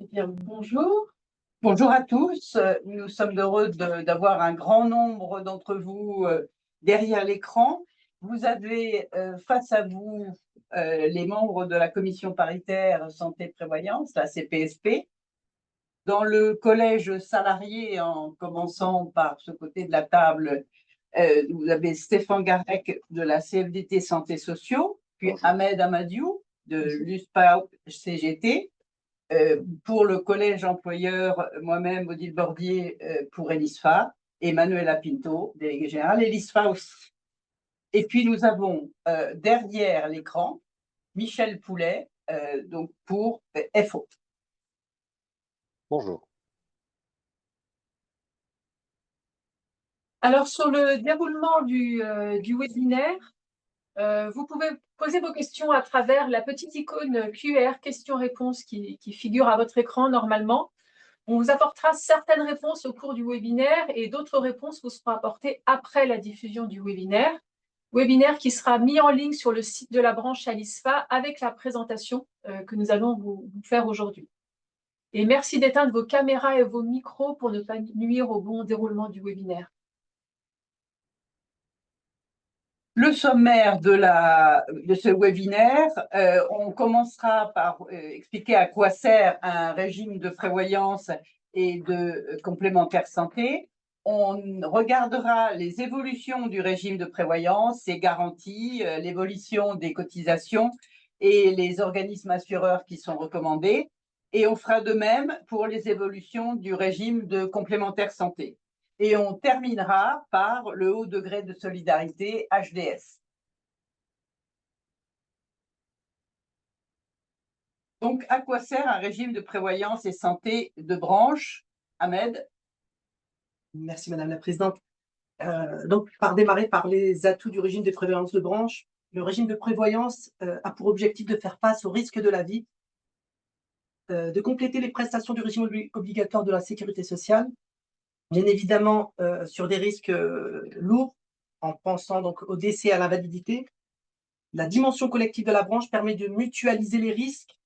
Eh bien, bonjour. Bonjour à tous. Nous sommes heureux d'avoir un grand nombre d'entre vous derrière l'écran. Vous avez face à vous les membres de la commission paritaire santé-prévoyance, la CPSP. Dans le collège salarié, en commençant par ce côté de la table, vous avez Stéphane Garec de la CFDT Santé Sociaux, puis Ahmed Amadiou de l'USPA CGT. Pour le collège employeur, moi-même, Odile Bordier pour Elisfa, et Manuela Pinto, déléguée générale, Elisfa aussi. Et puis nous avons derrière l'écran Michel Poulet, donc pour FO. Bonjour. Alors, sur le déroulement du webinaire, vous pouvez poser vos questions à travers la petite icône QR questions-réponses qui figure à votre écran normalement. On vous apportera certaines réponses au cours du webinaire et d'autres réponses vous seront apportées après la diffusion du webinaire. Webinaire qui sera mis en ligne sur le site de la branche Alisfa avec la présentation que nous allons vous faire aujourd'hui. Et merci d'éteindre vos caméras et vos micros pour ne pas nuire au bon déroulement du webinaire. Le sommaire de ce webinaire, on commencera par expliquer à quoi sert un régime de prévoyance et de complémentaire santé. On regardera les évolutions du régime de prévoyance, ses garanties, l'évolution des cotisations et les organismes assureurs qui sont recommandés. Et on fera de même pour les évolutions du régime de complémentaire santé. Et on terminera par le haut degré de solidarité, HDS. Donc, à quoi sert un régime de prévoyance et santé de branche, Ahmed? Merci, Madame la Présidente. Donc, démarrer par les atouts du régime de prévoyance de branche. Le régime de prévoyance a pour objectif de faire face aux risques de la vie, de compléter les prestations du régime obligatoire de la sécurité sociale, bien évidemment sur des risques lourds, en pensant donc au décès et à l'invalidité. La dimension collective de la branche permet de mutualiser les risques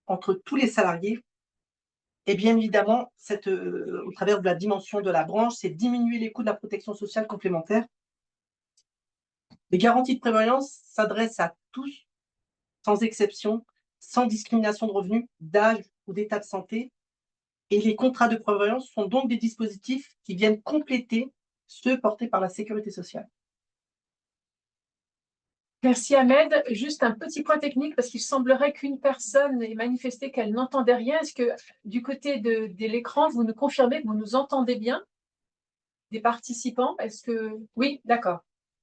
entre tous les salariés. Et bien évidemment, au travers de la dimension de la branche, c'est diminuer les coûts de la protection sociale complémentaire. Les garanties de prévoyance s'adressent à tous, sans exception, sans discrimination de revenus, d'âge ou d'état de santé. Et les contrats de prévoyance sont donc des dispositifs qui viennent compléter ceux portés par la sécurité sociale. Merci Ahmed. Juste un petit point technique parce qu'il semblerait qu'une personne ait manifesté qu'elle n'entendait rien. Est-ce que du côté de l'écran, vous nous confirmez que vous nous entendez bien des participants? Est-ce que… Oui, d'accord.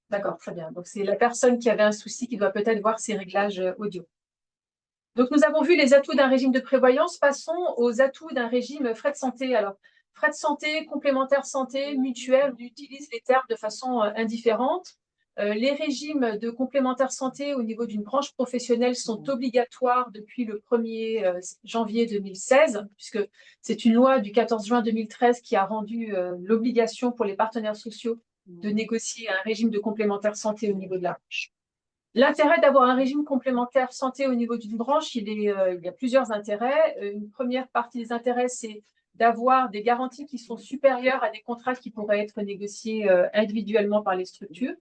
D'accord, très bien. Donc, c'est la personne qui avait un souci qui doit peut-être voir ses réglages audio. Donc, nous avons vu les atouts d'un régime de prévoyance. Passons aux atouts d'un régime frais de santé. Alors, frais de santé, complémentaire santé, mutuelle, on utilise les termes de façon indifférente. Les régimes de complémentaire santé au niveau d'une branche professionnelle sont obligatoires depuis le 1er janvier 2016, puisque c'est une loi du 14 juin 2013 qui a rendu l'obligation pour les partenaires sociaux de négocier un régime de complémentaire santé au niveau de la branche. L'intérêt d'avoir un régime complémentaire santé au niveau d'une branche, il y a plusieurs intérêts. Une première partie des intérêts, c'est d'avoir des garanties qui sont supérieures à des contrats qui pourraient être négociés individuellement par les structures.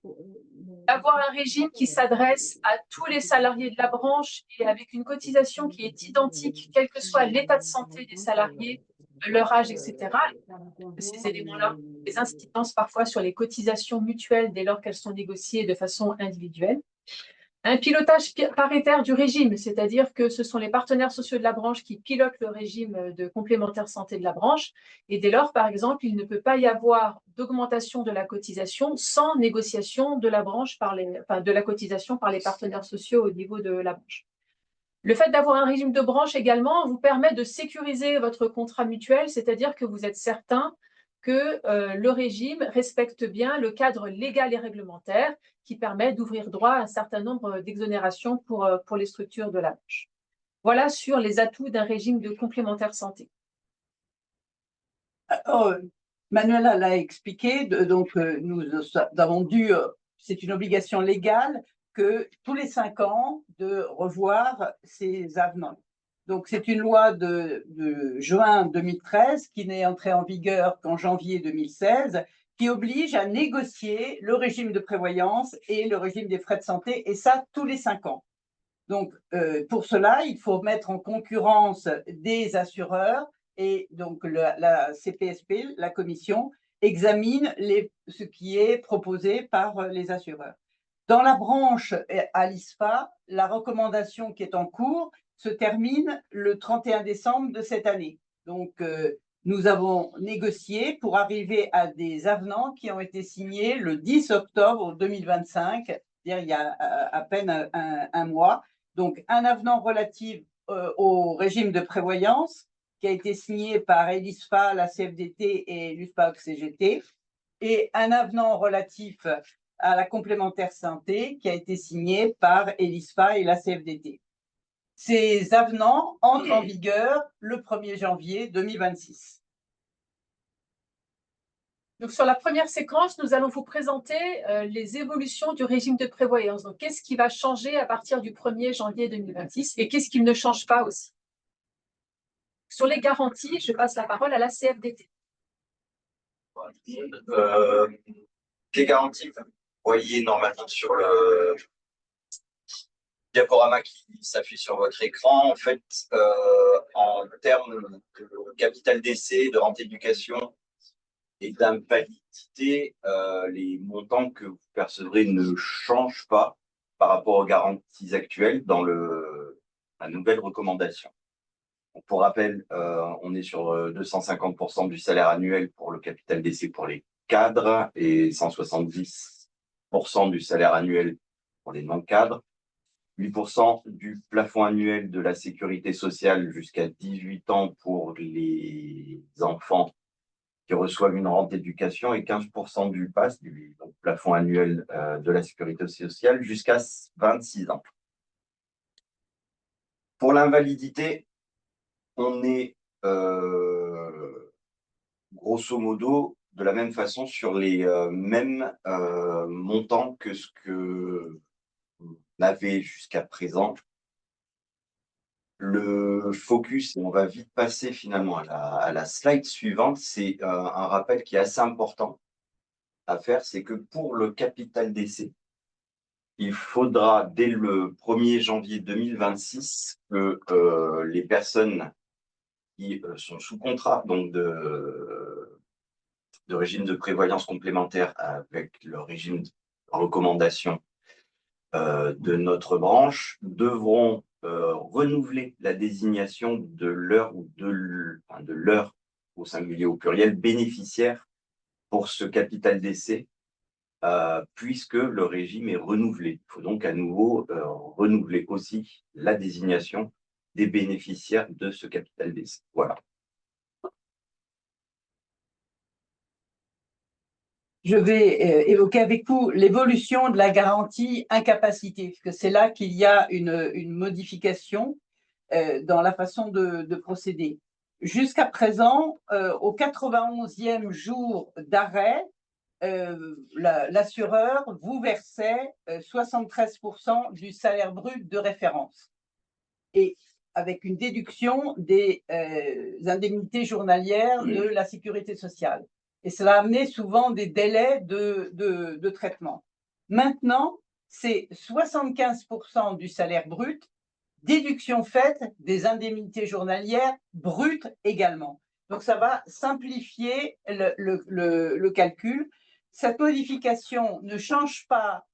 D'avoir un régime qui s'adresse à tous les salariés de la branche et avec une cotisation qui est identique, quel que soit l'état de santé des salariés, leur âge, etc. Ces éléments-là, les incidences parfois sur les cotisations mutuelles dès lors qu'elles sont négociées de façon individuelle. Un pilotage paritaire du régime, c'est-à-dire que ce sont les partenaires sociaux de la branche qui pilotent le régime de complémentaire santé de la branche. Et dès lors, par exemple, il ne peut pas y avoir d'augmentation de la cotisation sans négociation de la branche de la cotisation par les partenaires sociaux au niveau de la branche. Le fait d'avoir un régime de branche également vous permet de sécuriser votre contrat mutuel, c'est-à-dire que vous êtes certain que le régime respecte bien le cadre légal et réglementaire qui permet d'ouvrir droit à un certain nombre d'exonérations pour les structures de la branche. Voilà sur les atouts d'un régime de complémentaire santé. Manuela l'a expliqué, donc nous avons dû, c'est une obligation légale que tous les 5 ans de revoir ces avenants. Donc, c'est une loi de juin 2013 qui n'est entrée en vigueur qu'en janvier 2016, qui oblige à négocier le régime de prévoyance et le régime des frais de santé, et ça tous les 5 ans. Donc, pour cela, il faut mettre en concurrence des assureurs, et donc la CPSP, la commission, examine ce qui est proposé par les assureurs. Dans la branche à l'ISPA, la recommandation qui est en cours se termine le 31 décembre de cette année. Donc, nous avons négocié pour arriver à des avenants qui ont été signés le 10 octobre 2025, c'est-à-dire il y a à peine un mois. Donc, un avenant relatif au régime de prévoyance qui a été signé par ELISPA, la CFDT et l'USPA-CGT, et un avenant relatif à la complémentaire santé qui a été signé par ELISPA et la CFDT. Ces avenants entrent en vigueur le 1er janvier 2026. Donc, sur la première séquence, nous allons vous présenter les évolutions du régime de prévoyance. Donc, qu'est-ce qui va changer à partir du 1er janvier 2026 et qu'est-ce qui ne change pas aussi? Sur les garanties, je passe la parole à la CFDT. Les garanties, vous voyez normalement sur le diaporama qui s'affiche sur votre écran, en fait, en termes de capital d'essai, de rente d'éducation et d'invalidité, les montants que vous percevrez ne changent pas par rapport aux garanties actuelles dans la nouvelle recommandation. Donc, pour rappel, on est sur 250% du salaire annuel pour le capital d'essai pour les cadres et 170% du salaire annuel pour les non-cadres. 8% du plafond annuel de la sécurité sociale jusqu'à 18 ans pour les enfants qui reçoivent une rente d'éducation et 15% du PAS, du plafond annuel de la sécurité sociale jusqu'à 26 ans. Pour l'invalidité, on est grosso modo de la même façon sur les mêmes montants que ce que on avait jusqu'à présent. Le focus, et on va vite passer finalement à la slide suivante, c'est un rappel qui est assez important à faire, c'est que pour le capital d'essai, il faudra dès le 1er janvier 2026 que les personnes qui sont sous contrat donc de régime de prévoyance complémentaire avec le régime de recommandation de notre branche devront renouveler la désignation de leur ou de leur au singulier au pluriel bénéficiaire pour ce capital d'essai puisque le régime est renouvelé. Il faut donc à nouveau renouveler aussi la désignation des bénéficiaires de ce capital d'essai. Voilà. Je vais évoquer avec vous l'évolution de la garantie incapacité, parce que c'est là qu'il y a une modification dans la façon de procéder. Jusqu'à présent, au 91e jour d'arrêt, l'assureur vous versait 73% du salaire brut de référence, et avec une déduction des indemnités journalières de la sécurité sociale. Et cela amenait souvent des délais de traitement. Maintenant, c'est 75% du salaire brut, déduction faite des indemnités journalières brutes également. Donc, ça va simplifier le calcul. Cette modification ne change pas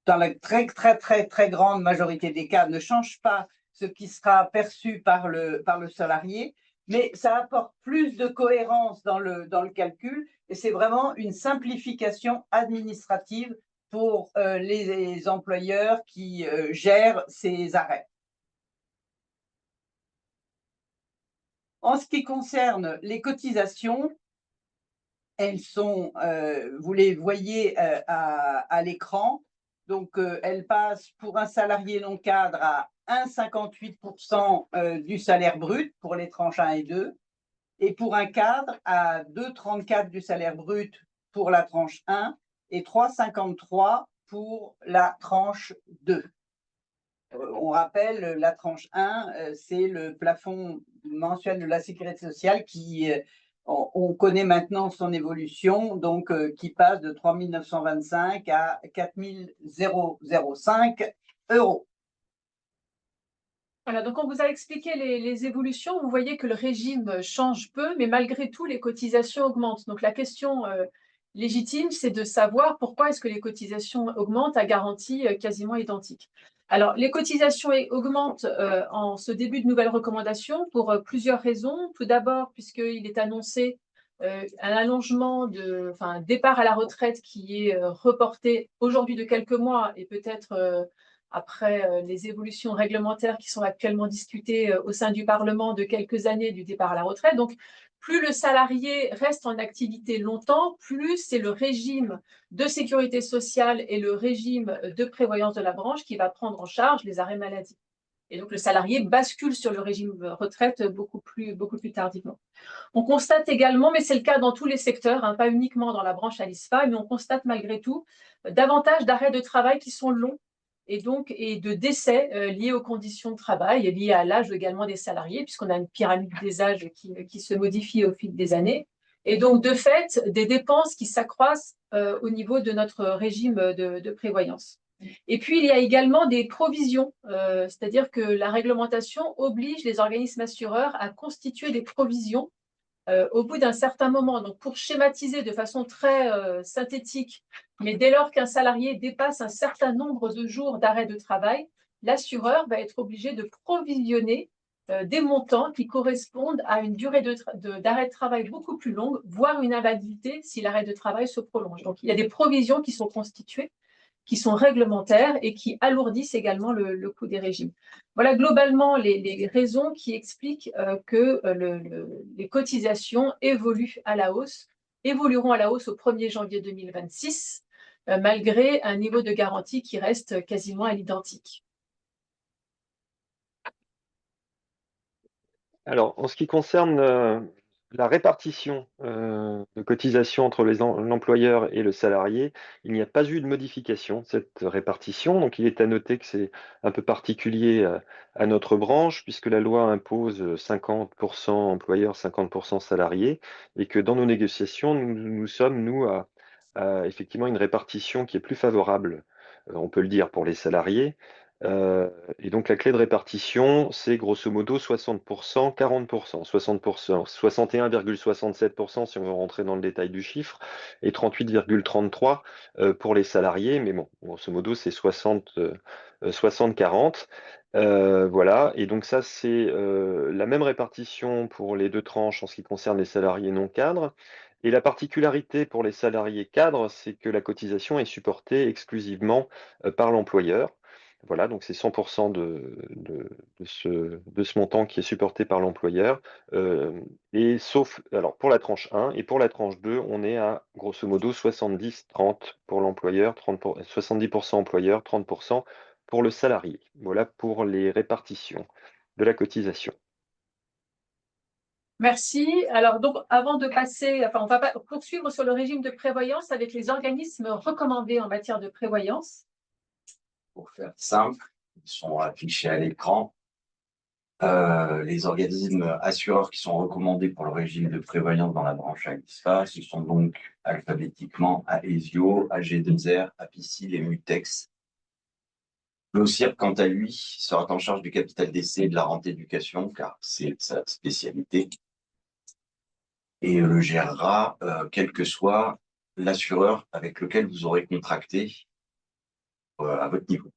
dans la très grande majorité des cas, ne change pas ce qui sera perçu par le salarié, mais ça apporte plus de cohérence dans le calcul, et c'est vraiment une simplification administrative pour les employeurs qui gèrent ces arrêts. En ce qui concerne les cotisations, elles sont, vous les voyez à l'écran, donc elles passent pour un salarié non cadre à 1,58% du salaire brut pour les tranches 1 et 2, et pour un cadre à 2,34 du salaire brut pour la tranche 1 et 3,53 pour la tranche 2. On rappelle, la tranche 1, c'est le plafond mensuel de la sécurité sociale qui, on connaît maintenant son évolution, donc qui passe de 3 925 à 4 005 €. Voilà, donc on vous a expliqué les évolutions. Vous voyez que le régime change peu, mais malgré tout, les cotisations augmentent. Donc la question légitime, c'est de savoir pourquoi est-ce que les cotisations augmentent à garantie quasiment identique. Alors, les cotisations augmentent en ce début de nouvelles recommandations pour plusieurs raisons. Tout d'abord, puisqu'il est annoncé un allongement un départ à la retraite qui est reporté aujourd'hui de quelques mois et peut-être après les évolutions réglementaires qui sont actuellement discutées au sein du Parlement de quelques années du départ à la retraite. Donc, plus le salarié reste en activité longtemps, plus c'est le régime de sécurité sociale et le régime de prévoyance de la branche qui va prendre en charge les arrêts maladie. Et donc, le salarié bascule sur le régime retraite beaucoup plus tardivement. On constate également, mais c'est le cas dans tous les secteurs, hein, pas uniquement dans la branche ALISPA, mais on constate malgré tout davantage d'arrêts de travail qui sont longs et de décès liés aux conditions de travail et liés à l'âge également des salariés, puisqu'on a une pyramide des âges qui se modifie au fil des années. Et donc, de fait, des dépenses qui s'accroissent au niveau de notre régime de prévoyance. Et puis, il y a également des provisions, c'est-à-dire que la réglementation oblige les organismes assureurs à constituer des provisions au bout d'un certain moment. Donc, pour schématiser de façon très synthétique, mais dès lors qu'un salarié dépasse un certain nombre de jours d'arrêt de travail, l'assureur va être obligé de provisionner des montants qui correspondent à une durée d'arrêt de travail beaucoup plus longue, voire une invalidité si l'arrêt de travail se prolonge. Donc, il y a des provisions qui sont constituées, qui sont réglementaires et qui alourdissent également le coût des régimes. Voilà globalement les raisons qui expliquent que les cotisations évolueront à la hausse au 1er janvier 2026, malgré un niveau de garantie qui reste quasiment à l'identique. Alors, en ce qui concerne la répartition de cotisations entre l'employeur et le salarié, il n'y a pas eu de modification de cette répartition. Donc, il est à noter que c'est un peu particulier à notre branche, puisque la loi impose 50% employeur, 50% salarié, et que dans nos négociations, nous sommes, nous, à effectivement une répartition qui est plus favorable, on peut le dire, pour les salariés. Et donc la clé de répartition, c'est grosso modo 60%, 40%, 60%, 61,67% si on veut rentrer dans le détail du chiffre, et 38,33% pour les salariés, mais bon, grosso modo c'est 60-40. Voilà, et donc ça c'est la même répartition pour les deux tranches en ce qui concerne les salariés non cadres. Et la particularité pour les salariés cadres, c'est que la cotisation est supportée exclusivement par l'employeur. Voilà, donc c'est 100% de ce montant qui est supporté par l'employeur. Et sauf, alors pour la tranche 1 et pour la tranche 2, on est à grosso modo 70-30 pour l'employeur, 70% employeur, 30% pour le salarié. Voilà pour les répartitions de la cotisation. Merci. Alors, donc, avant de passer, on va poursuivre sur le régime de prévoyance avec les organismes recommandés en matière de prévoyance. Pour faire simple, ils sont affichés à l'écran. Les organismes assureurs qui sont recommandés pour le régime de prévoyance dans la branche ALISPA, ce sont donc alphabétiquement Aesio, AG2R, Apicil et Mutex. L'OCIR, quant à lui, sera en charge du capital d'essai et de la rente éducation, car c'est sa spécialité, et le gérera quel que soit l'assureur avec lequel vous aurez contracté à votre niveau.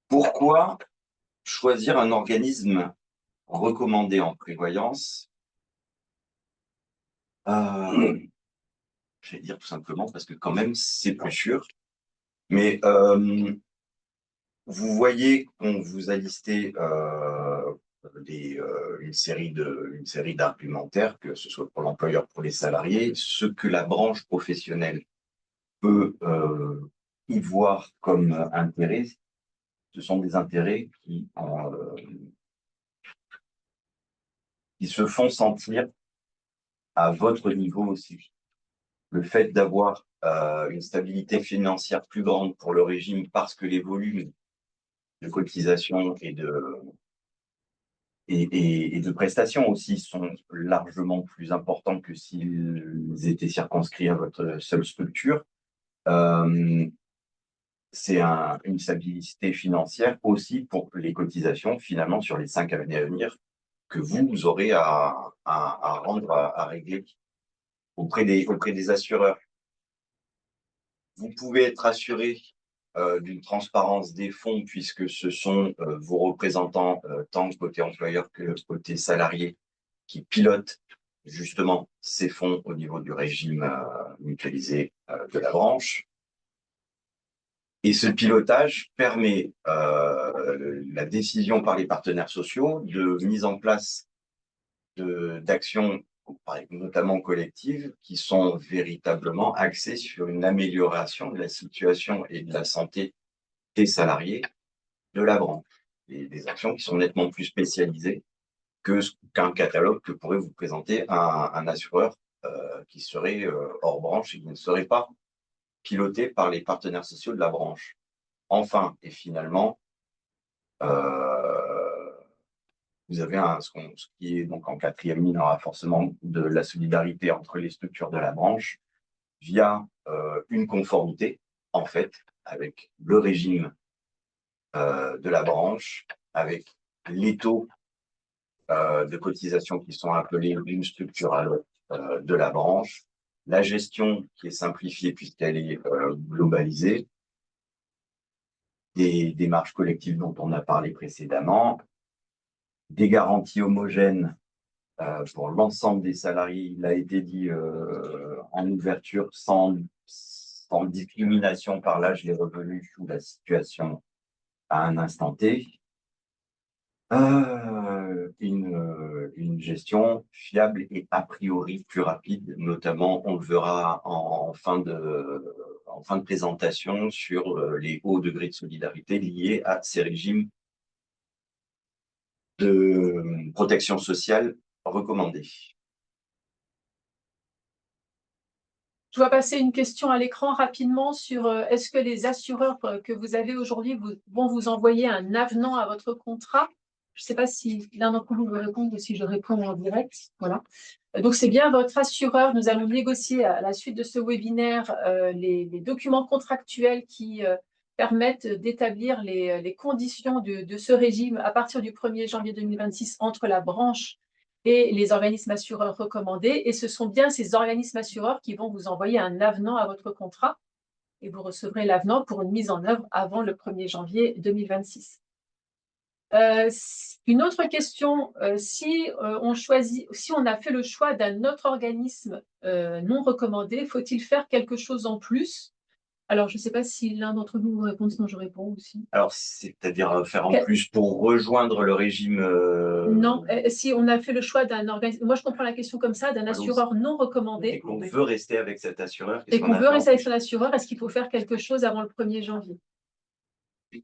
Pourquoi choisir un organisme recommandé en prévoyance? Je vais dire tout simplement parce que quand même c'est plus sûr. Mais vous voyez qu'on vous a listé une série d'argumentaires, que ce soit pour l'employeur, pour les salariés, ce que la branche professionnelle peut y voir comme intérêt. Ce sont des intérêts qui se font sentir à votre niveau aussi. le fait d'avoir une stabilité financière plus grande pour le régime parce que les volumes de cotisation et de prestations aussi sont largement plus importants que s'ils étaient circonscrits à votre seule structure. C'est une stabilité financière aussi pour les cotisations, finalement, sur les 5 années à venir, que vous aurez à rendre, à régler auprès des assureurs. Vous pouvez être assuré d'une transparence des fonds, puisque ce sont vos représentants, tant côté employeur que côté salarié, qui pilotent justement ces fonds au niveau du régime mutualisé de la branche. Et ce pilotage permet la décision par les partenaires sociaux de mise en place d'actions, notamment collectives, qui sont véritablement axées sur une amélioration de la situation et de la santé des salariés de la branche. Et des actions qui sont nettement plus spécialisées qu'un catalogue que pourrait vous présenter un assureur qui serait hors branche et qui ne serait pas piloté par les partenaires sociaux de la branche. Enfin, et finalement, vous avez ce qui est donc en 4e ligne, un renforcement de la solidarité entre les structures de la branche via une conformité, en fait, avec le régime de la branche, avec les taux de cotisation qui sont appelés d'une structure à l'autre de la branche, la gestion qui est simplifiée puisqu'elle est globalisée, des démarches collectives dont on a parlé précédemment, des garanties homogènes pour l'ensemble des salariés, il a été dit en ouverture, sans discrimination par l'âge, les revenus ou la situation à un instant T. Une gestion fiable et a priori plus rapide, notamment on le verra en fin de présentation sur les hauts degrés de solidarité liés à ces régimes de protection sociale recommandés. Je vois passer une question à l'écran rapidement sur est-ce que les assureurs que vous avez aujourd'hui vont vous envoyer un avenant à votre contrat? Je ne sais pas si l'un d'entre vous veut répondre ou si je réponds en direct. Voilà. Donc, c'est bien votre assureur. Nous allons négocier à la suite de ce webinaire les documents contractuels qui permettent d'établir les conditions de ce régime à partir du 1er janvier 2026 entre la branche et les organismes assureurs recommandés. Et ce sont bien ces organismes assureurs qui vont vous envoyer un avenant à votre contrat et vous recevrez l'avenant pour une mise en œuvre avant le 1er janvier 2026. Une autre question, si on a fait le choix d'un autre organisme non recommandé, faut-il faire quelque chose en plus? Alors, je ne sais pas si l'un d'entre vous vous répond, sinon je réponds aussi. Alors, c'est-à-dire faire en plus pour rejoindre le régime Non, si on a fait le choix d'un organisme, moi je comprends la question comme ça, d'un assureur non recommandé. Et qu'on veut rester avec cet assureur. Et qu'on veut rester avec son assureur, est-ce qu'il faut faire quelque chose avant le 1er janvier?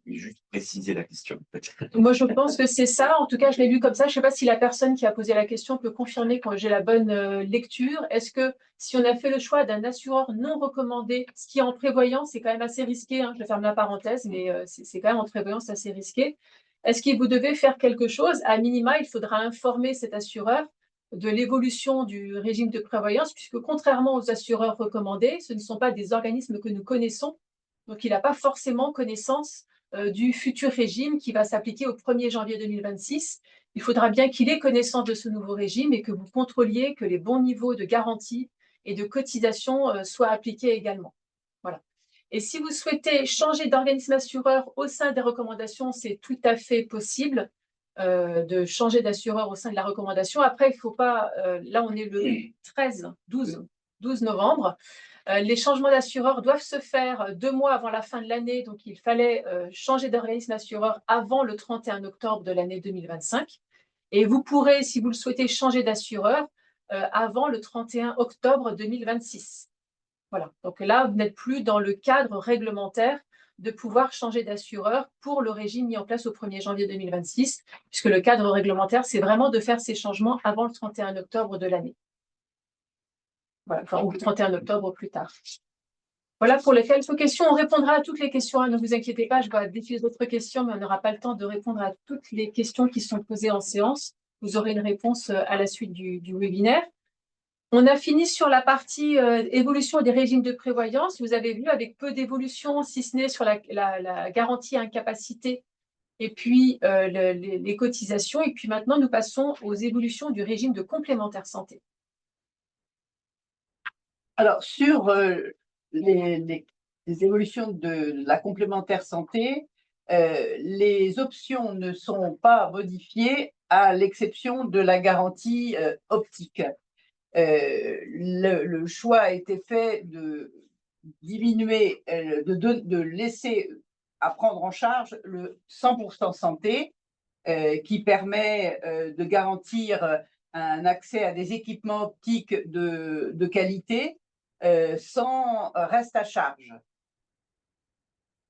Juste préciser la question, peut-être. Moi, je pense que c'est ça. En tout cas, je l'ai lu comme ça. Je ne sais pas si la personne qui a posé la question peut confirmer que j'ai la bonne lecture. Est-ce que si on a fait le choix d'un assureur non recommandé, ce qui est en prévoyance, c'est quand même assez risqué, hein, je ferme la parenthèse, mais c'est quand même en prévoyance assez risqué. Est-ce que vous devez faire quelque chose? À minima, il faudra informer cet assureur de l'évolution du régime de prévoyance, puisque contrairement aux assureurs recommandés, ce ne sont pas des organismes que nous connaissons. Donc, il n'a pas forcément connaissance du futur régime qui va s'appliquer au 1er janvier 2026. Il faudra bien qu'il ait connaissance de ce nouveau régime et que vous contrôliez que les bons niveaux de garantie et de cotisation soient appliqués également. Voilà. Et si vous souhaitez changer d'organisme assureur au sein des recommandations, c'est tout à fait possible de changer d'assureur au sein de la recommandation. Après, il ne faut pas, là on est le 12 novembre, les changements d'assureur doivent se faire 2 mois avant la fin de l'année, donc il fallait changer d'organisme assureur avant le 31 octobre de l'année 2025. Et vous pourrez, si vous le souhaitez, changer d'assureur avant le 31 octobre 2026. Voilà, donc là, vous n'êtes plus dans le cadre réglementaire de pouvoir changer d'assureur pour le régime mis en place au 1er janvier 2026, puisque le cadre réglementaire, c'est vraiment de faire ces changements avant le 31 octobre de l'année. Voilà, enfin, ou le 31 octobre au plus tard. Voilà pour les quelques questions. On répondra à toutes les questions, hein, ne vous inquiétez pas, je vois défiler d'autres questions, mais on n'aura pas le temps de répondre à toutes les questions qui sont posées en séance. Vous aurez une réponse à la suite du webinaire. On a fini sur la partie évolution des régimes de prévoyance. Vous avez vu avec peu d'évolution, si ce n'est sur la garantie incapacité et puis les cotisations. Et puis maintenant, nous passons aux évolutions du régime de complémentaire santé. Alors, sur les évolutions de la complémentaire santé, les options ne sont pas modifiées à l'exception de la garantie optique. Le choix a été fait de diminuer, de laisser à prendre en charge le 100% santé, qui permet de garantir un accès à des équipements optiques de qualité sans reste à charge.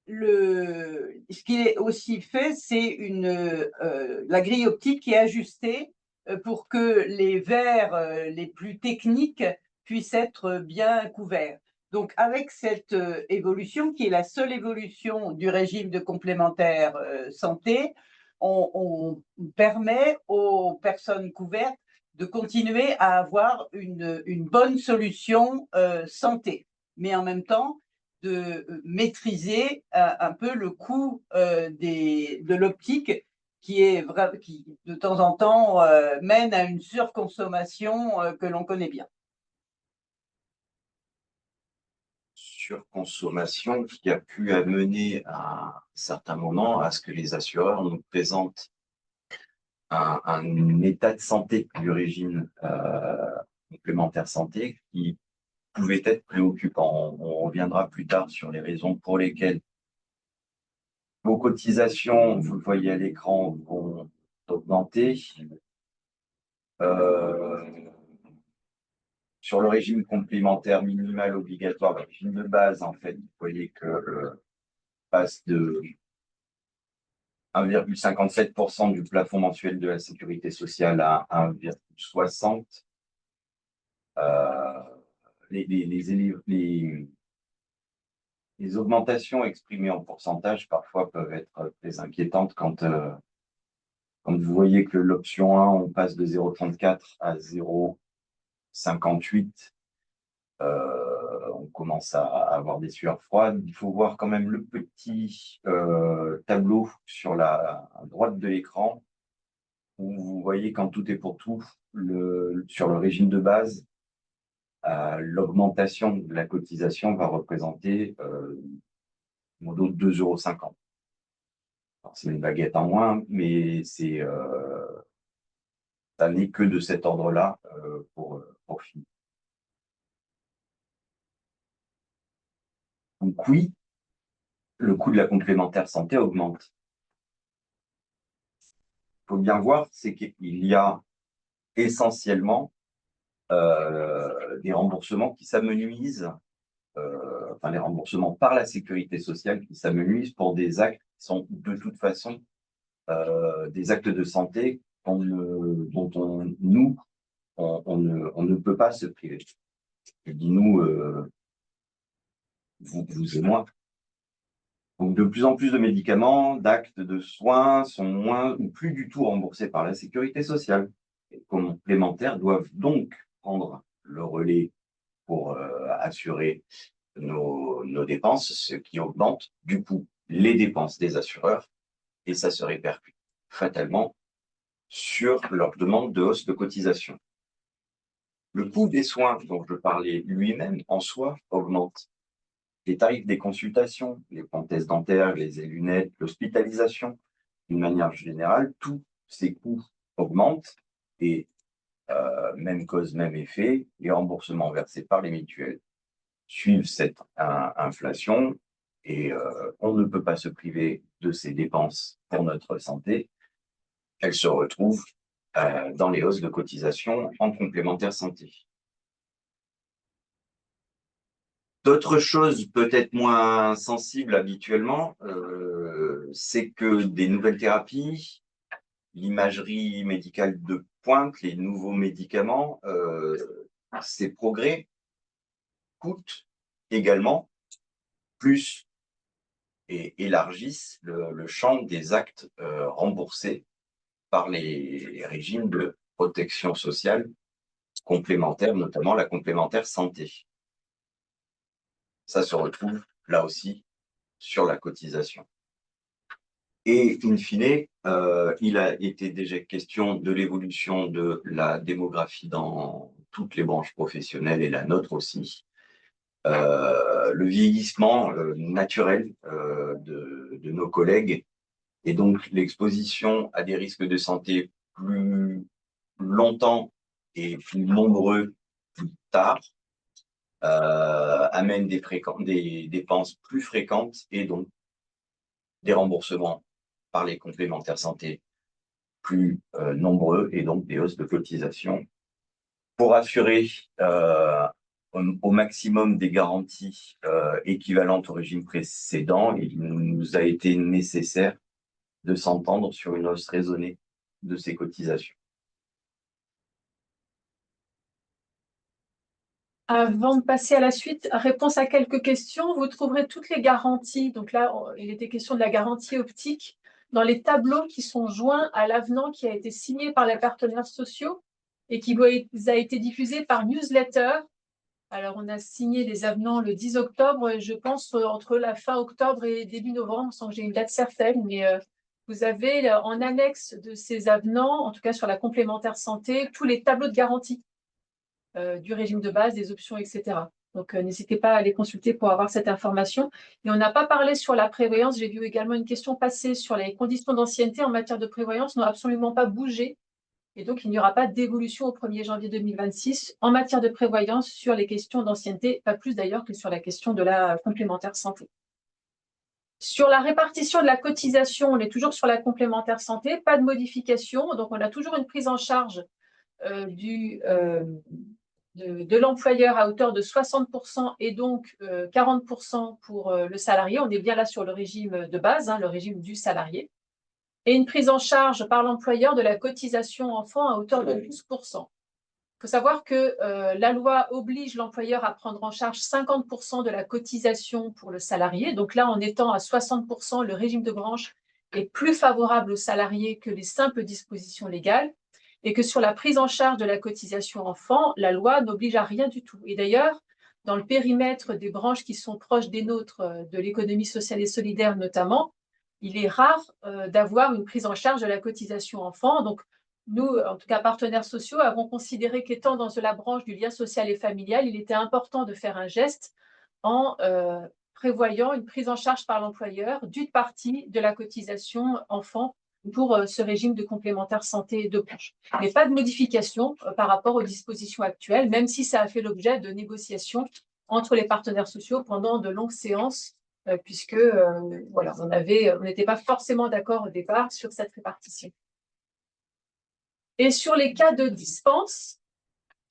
Ce qui est aussi fait, c'est la grille optique qui est ajustée pour que les verres les plus techniques puissent être bien couverts. Donc, avec cette évolution, qui est la seule évolution du régime de complémentaire santé, on permet aux personnes couvertes de continuer à avoir une bonne solution santé, mais en même temps, de maîtriser un peu le coût de l'optique qui de temps en temps mène à une surconsommation que l'on connaît bien. Surconsommation qui a pu amener à un certain moment à ce que les assureurs nous présentent un état de santé du régime complémentaire santé qui pouvait être préoccupant. On reviendra plus tard sur les raisons pour lesquelles vos cotisations, vous le voyez à l'écran, vont augmenter. Sur le régime complémentaire minimal obligatoire, le régime de base, en fait, vous voyez que passe de 1,57% du plafond mensuel de la sécurité sociale à 1,60. Les augmentations exprimées en pourcentage parfois peuvent être très inquiétantes quand vous voyez que l'option 1, on passe de 0,34 à 0,58. On commence à avoir des sueurs froides. Il faut voir quand même le petit tableau sur la droite de l'écran où vous voyez quand tout est pour tout, sur le régime de base, l'augmentation de la cotisation va représenter modo 2,50 €. C'est une baguette en moins, mais ça n'est que de cet ordre-là pour finir. Donc oui, le coût de la complémentaire santé augmente. Il faut bien voir, c'est qu'il y a essentiellement des remboursements qui s'amenuisent, enfin les remboursements par la sécurité sociale qui s'amenuisent pour des actes qui sont de toute façon des actes de santé dont on ne peut pas se priver. Je dis nous, vous et moi. Donc, de plus en plus de médicaments, d'actes de soins sont moins ou plus du tout remboursés par la sécurité sociale. Les complémentaires doivent donc prendre le relais pour assurer nos dépenses, ce qui augmente du coup les dépenses des assureurs et ça se répercute fatalement sur leur demande de hausse de cotisation. Le coût des soins dont je parlais lui-même en soi augmente. Les tarifs des consultations, les prothèses dentaires, les lunettes, l'hospitalisation, d'une manière générale, tous ces coûts augmentent et même cause, même effet, les remboursements versés par les mutuelles suivent cette inflation et on ne peut pas se priver de ces dépenses pour notre santé. Elles se retrouvent dans les hausses de cotisation en complémentaire santé. D'autres choses peut-être moins sensibles habituellement, c'est que des nouvelles thérapies, l'imagerie médicale de pointe, les nouveaux médicaments, ces progrès écoutent également plus et élargissent le champ des actes remboursés par les régimes de protection sociale complémentaire, notamment la complémentaire santé. Ça se retrouve là aussi sur la cotisation. Et in fine, il a été déjà question de l'évolution de la démographie dans toutes les branches professionnelles et la nôtre aussi. Le vieillissement naturel de nos collègues et donc l'exposition à des risques de santé plus longtemps et plus nombreux plus tard amène des dépenses plus fréquentes et donc des remboursements par les complémentaires santé plus nombreux et donc des hausses de cotisation. Pour assurer au maximum des garanties équivalentes au régime précédent, il nous a été nécessaire de s'entendre sur une hausse raisonnée de ces cotisations. Avant de passer à la suite, réponse à quelques questions. Vous trouverez toutes les garanties. Donc là, il était question de la garantie optique dans les tableaux qui sont joints à l'avenant qui a été signé par les partenaires sociaux et qui a été diffusé par newsletter. Alors, on a signé les avenants le 10 octobre, je pense entre la fin octobre et début novembre, sans que j'ai une date certaine, mais vous avez en annexe de ces avenants, en tout cas sur la complémentaire santé, tous les tableaux de garantie du régime de base, des options, etc. Donc, n'hésitez pas à les consulter pour avoir cette information. Et on n'a pas parlé sur la prévoyance. J'ai vu également une question passer sur les conditions d'ancienneté en matière de prévoyance, n'ont absolument pas bougé. Et donc, il n'y aura pas d'évolution au 1er janvier 2026 en matière de prévoyance sur les questions d'ancienneté, pas plus d'ailleurs que sur la question de la complémentaire santé. Sur la répartition de la cotisation, on est toujours sur la complémentaire santé, pas de modification. Donc, on a toujours une prise en charge de l'employeur à hauteur de 60% et donc 40% pour le salarié. On est bien là sur le régime de base, le régime du salarié. Et une prise en charge par l'employeur de la cotisation enfant à hauteur de 12%. Il faut savoir que la loi oblige l'employeur à prendre en charge 50% de la cotisation pour le salarié. Donc là, en étant à 60%, le régime de branche est plus favorable aux salariés que les simples dispositions légales. Et que sur la prise en charge de la cotisation enfant, la loi n'oblige à rien du tout. Et d'ailleurs, dans le périmètre des branches qui sont proches des nôtres, de l'économie sociale et solidaire notamment, il est rare d'avoir une prise en charge de la cotisation enfant. Donc, nous, en tout cas partenaires sociaux, avons considéré qu'étant dans la branche du lien social et familial, il était important de faire un geste en prévoyant une prise en charge par l'employeur d'une partie de la cotisation enfant pour ce régime de complémentaire santé de branche. Mais pas de modification par rapport aux dispositions actuelles, même si ça a fait l'objet de négociations entre les partenaires sociaux pendant de longues séances, puisque voilà, on n'était pas forcément d'accord au départ sur cette répartition. Et sur les cas de dispense,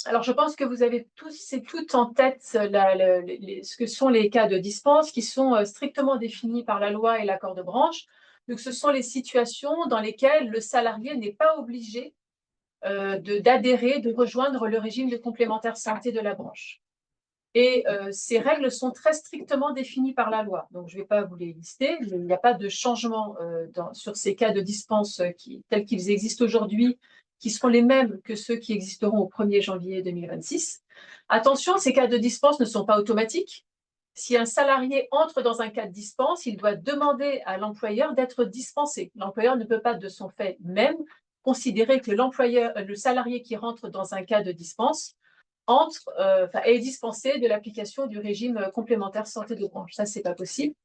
alors je pense que vous avez tous et toutes en tête ce que sont les cas de dispense qui sont strictement définis par la loi et l'accord de branche. Donc, ce sont les situations dans lesquelles le salarié n'est pas obligé d'adhérer, de rejoindre le régime de complémentaire santé de la branche. Et ces règles sont très strictement définies par la loi. Donc, je ne vais pas vous les lister. Il n'y a pas de changement sur ces cas de dispense tels qu'ils existent aujourd'hui, qui seront les mêmes que ceux qui existeront au 1er janvier 2026. Attention, ces cas de dispense ne sont pas automatiques. Si un salarié entre dans un cas de dispense, il doit demander à l'employeur d'être dispensé. L'employeur ne peut pas, de son fait même, considérer que le salarié qui rentre dans un cas de dispense est dispensé de l'application du régime complémentaire santé de branche. Ça, c'est pas possible.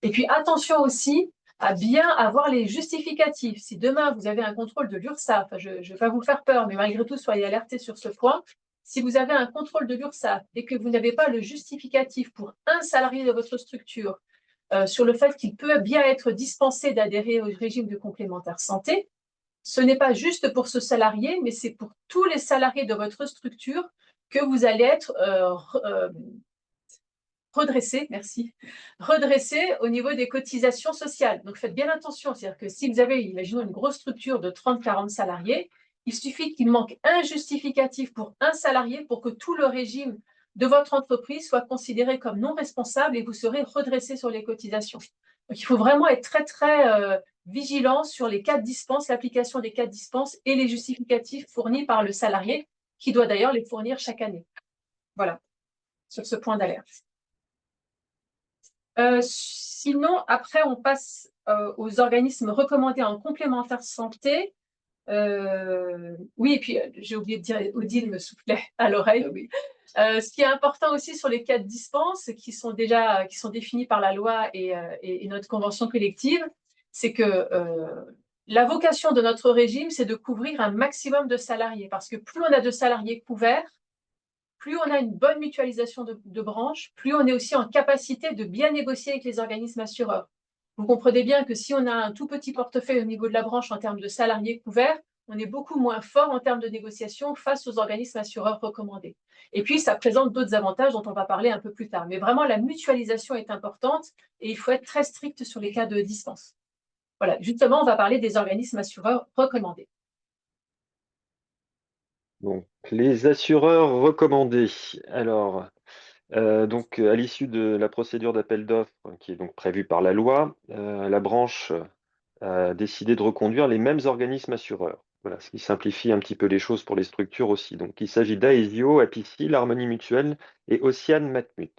Et puis, attention aussi à bien avoir les justificatifs. Si demain, vous avez un contrôle de l'URSSAF, je ne vais pas vous faire peur, mais malgré tout, soyez alertés sur ce point. Si vous avez un contrôle de l'URSSAF et que vous n'avez pas le justificatif pour un salarié de votre structure sur le fait qu'il peut bien être dispensé d'adhérer au régime de complémentaire santé, ce n'est pas juste pour ce salarié, mais c'est pour tous les salariés de votre structure que vous allez être redressé au niveau des cotisations sociales. Donc, faites bien attention. C'est-à-dire que si vous avez, imaginons, une grosse structure de 30-40 salariés, il suffit qu'il manque un justificatif pour un salarié pour que tout le régime de votre entreprise soit considéré comme non responsable et vous serez redressé sur les cotisations. Donc, il faut vraiment être très, très vigilant sur les cas de dispense, l'application des cas de dispense et les justificatifs fournis par le salarié, qui doit d'ailleurs les fournir chaque année. Voilà, sur ce point d'alerte. Sinon, après, on passe aux organismes recommandés en complémentaire santé. Oui, et puis j'ai oublié de dire, Odile me soufflait à l'oreille. Oui. Ce qui est important aussi sur les cas de dispense, qui sont définis par la loi et notre convention collective, c'est que la vocation de notre régime, c'est de couvrir un maximum de salariés, parce que plus on a de salariés couverts, plus on a une bonne mutualisation de branches, plus on est aussi en capacité de bien négocier avec les organismes assureurs. Vous comprenez bien que si on a un tout petit portefeuille au niveau de la branche en termes de salariés couverts, on est beaucoup moins fort en termes de négociation face aux organismes assureurs recommandés. Et puis, ça présente d'autres avantages dont on va parler un peu plus tard. Mais vraiment, la mutualisation est importante et il faut être très strict sur les cas de dispense. Voilà, justement, on va parler des organismes assureurs recommandés. Donc, les assureurs recommandés. Alors, donc, à l'issue de la procédure d'appel d'offres qui est donc prévue par la loi, la branche a décidé de reconduire les mêmes organismes assureurs. Voilà, ce qui simplifie un petit peu les choses pour les structures aussi. Donc, il s'agit d'Aesio, Apicil, Harmonie Mutuelle et Ossian Matmut.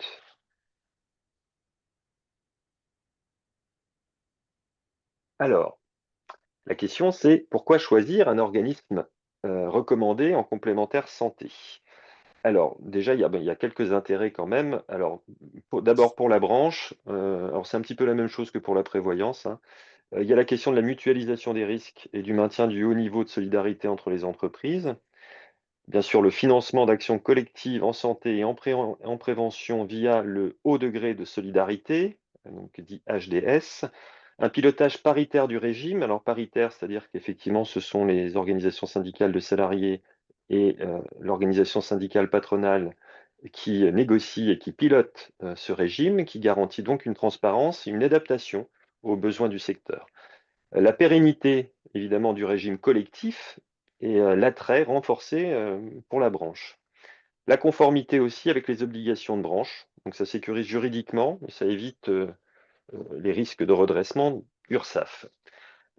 Alors, la question c'est pourquoi choisir un organisme recommandé en complémentaire santé? Alors, déjà, il y a quelques intérêts quand même. Alors, d'abord pour la branche, alors c'est un petit peu la même chose que pour la prévoyance, hein. Il y a la question de la mutualisation des risques et du maintien du haut niveau de solidarité entre les entreprises. Bien sûr, le financement d'actions collectives en santé et en prévention via le haut degré de solidarité, donc dit HDS. Un pilotage paritaire du régime. Alors paritaire, c'est-à-dire qu'effectivement, ce sont les organisations syndicales de salariés et l'organisation syndicale patronale qui négocient et qui pilotent ce régime, qui garantit donc une transparence et une adaptation aux besoins du secteur. La pérennité, évidemment, du régime collectif et l'attrait renforcé pour la branche. La conformité aussi avec les obligations de branche. Donc ça sécurise juridiquement et ça évite les risques de redressement URSSAF.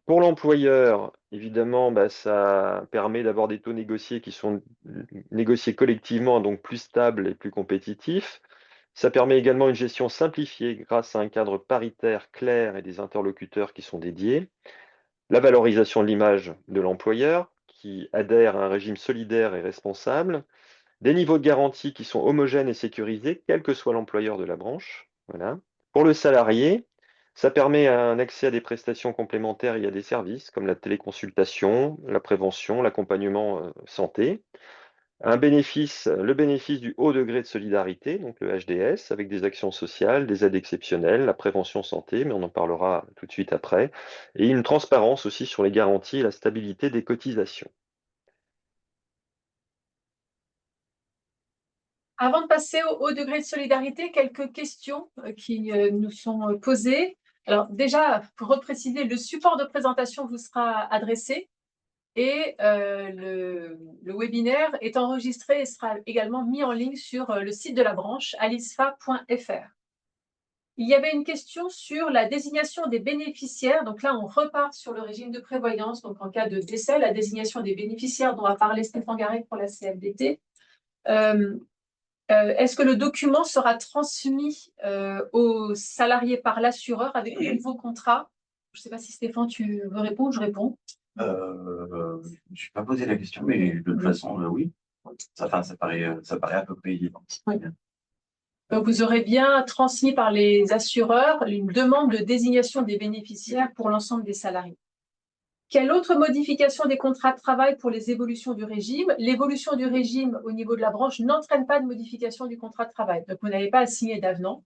Pour l'employeur, évidemment, ça permet d'avoir des taux négociés qui sont négociés collectivement, donc plus stables et plus compétitifs. Ça permet également une gestion simplifiée grâce à un cadre paritaire clair et des interlocuteurs qui sont dédiés. La valorisation de l'image de l'employeur, qui adhère à un régime solidaire et responsable. Des niveaux de garantie qui sont homogènes et sécurisés, quel que soit l'employeur de la branche. Voilà. Pour le salarié, ça permet un accès à des prestations complémentaires et à des services comme la téléconsultation, la prévention, l'accompagnement santé. Le bénéfice du haut degré de solidarité, donc le HDS, avec des actions sociales, des aides exceptionnelles, la prévention santé, mais on en parlera tout de suite après, et une transparence aussi sur les garanties et la stabilité des cotisations. Avant de passer au haut degré de solidarité, quelques questions qui nous sont posées. Alors déjà, pour repréciser, le support de présentation vous sera adressé et le webinaire est enregistré et sera également mis en ligne sur le site de la branche, alisfa.fr. Il y avait une question sur la désignation des bénéficiaires. Donc là, on repart sur le régime de prévoyance. Donc en cas de décès, la désignation des bénéficiaires dont a parlé Stéphane Garret pour la CFDT. Est-ce que le document sera transmis aux salariés par l'assureur avec le nouveau contrat? Je ne sais pas si Stéphane, tu veux répondre, je réponds. Je ne suis pas posé la question, mais de toute façon, oui. Ça paraît à peu près évident. Oui. Donc, vous aurez bien transmis par les assureurs une demande de désignation des bénéficiaires pour l'ensemble des salariés. Quelle autre modification des contrats de travail pour les évolutions du régime? L'évolution du régime au niveau de la branche n'entraîne pas de modification du contrat de travail. Donc, vous n'avez pas à signer d'avenant,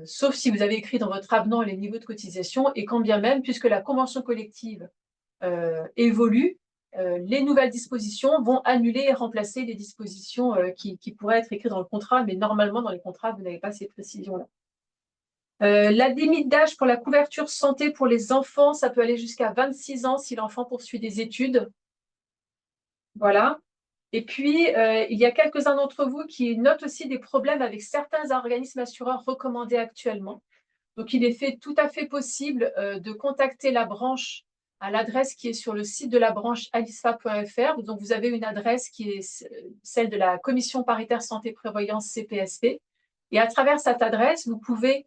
sauf si vous avez écrit dans votre avenant les niveaux de cotisation, et quand bien même, puisque la convention collective évolue, les nouvelles dispositions vont annuler et remplacer les dispositions qui pourraient être écrites dans le contrat, mais normalement, dans les contrats, vous n'avez pas ces précisions-là. La limite d'âge pour la couverture santé pour les enfants, ça peut aller jusqu'à 26 ans si l'enfant poursuit des études. Voilà. Et puis, il y a quelques-uns d'entre vous qui notent aussi des problèmes avec certains organismes assureurs recommandés actuellement. Donc, il est tout à fait possible de contacter la branche à l'adresse qui est sur le site de la branche alisfa.fr. Donc, vous avez une adresse qui est celle de la Commission paritaire santé prévoyance CPSP. Et à travers cette adresse, vous pouvez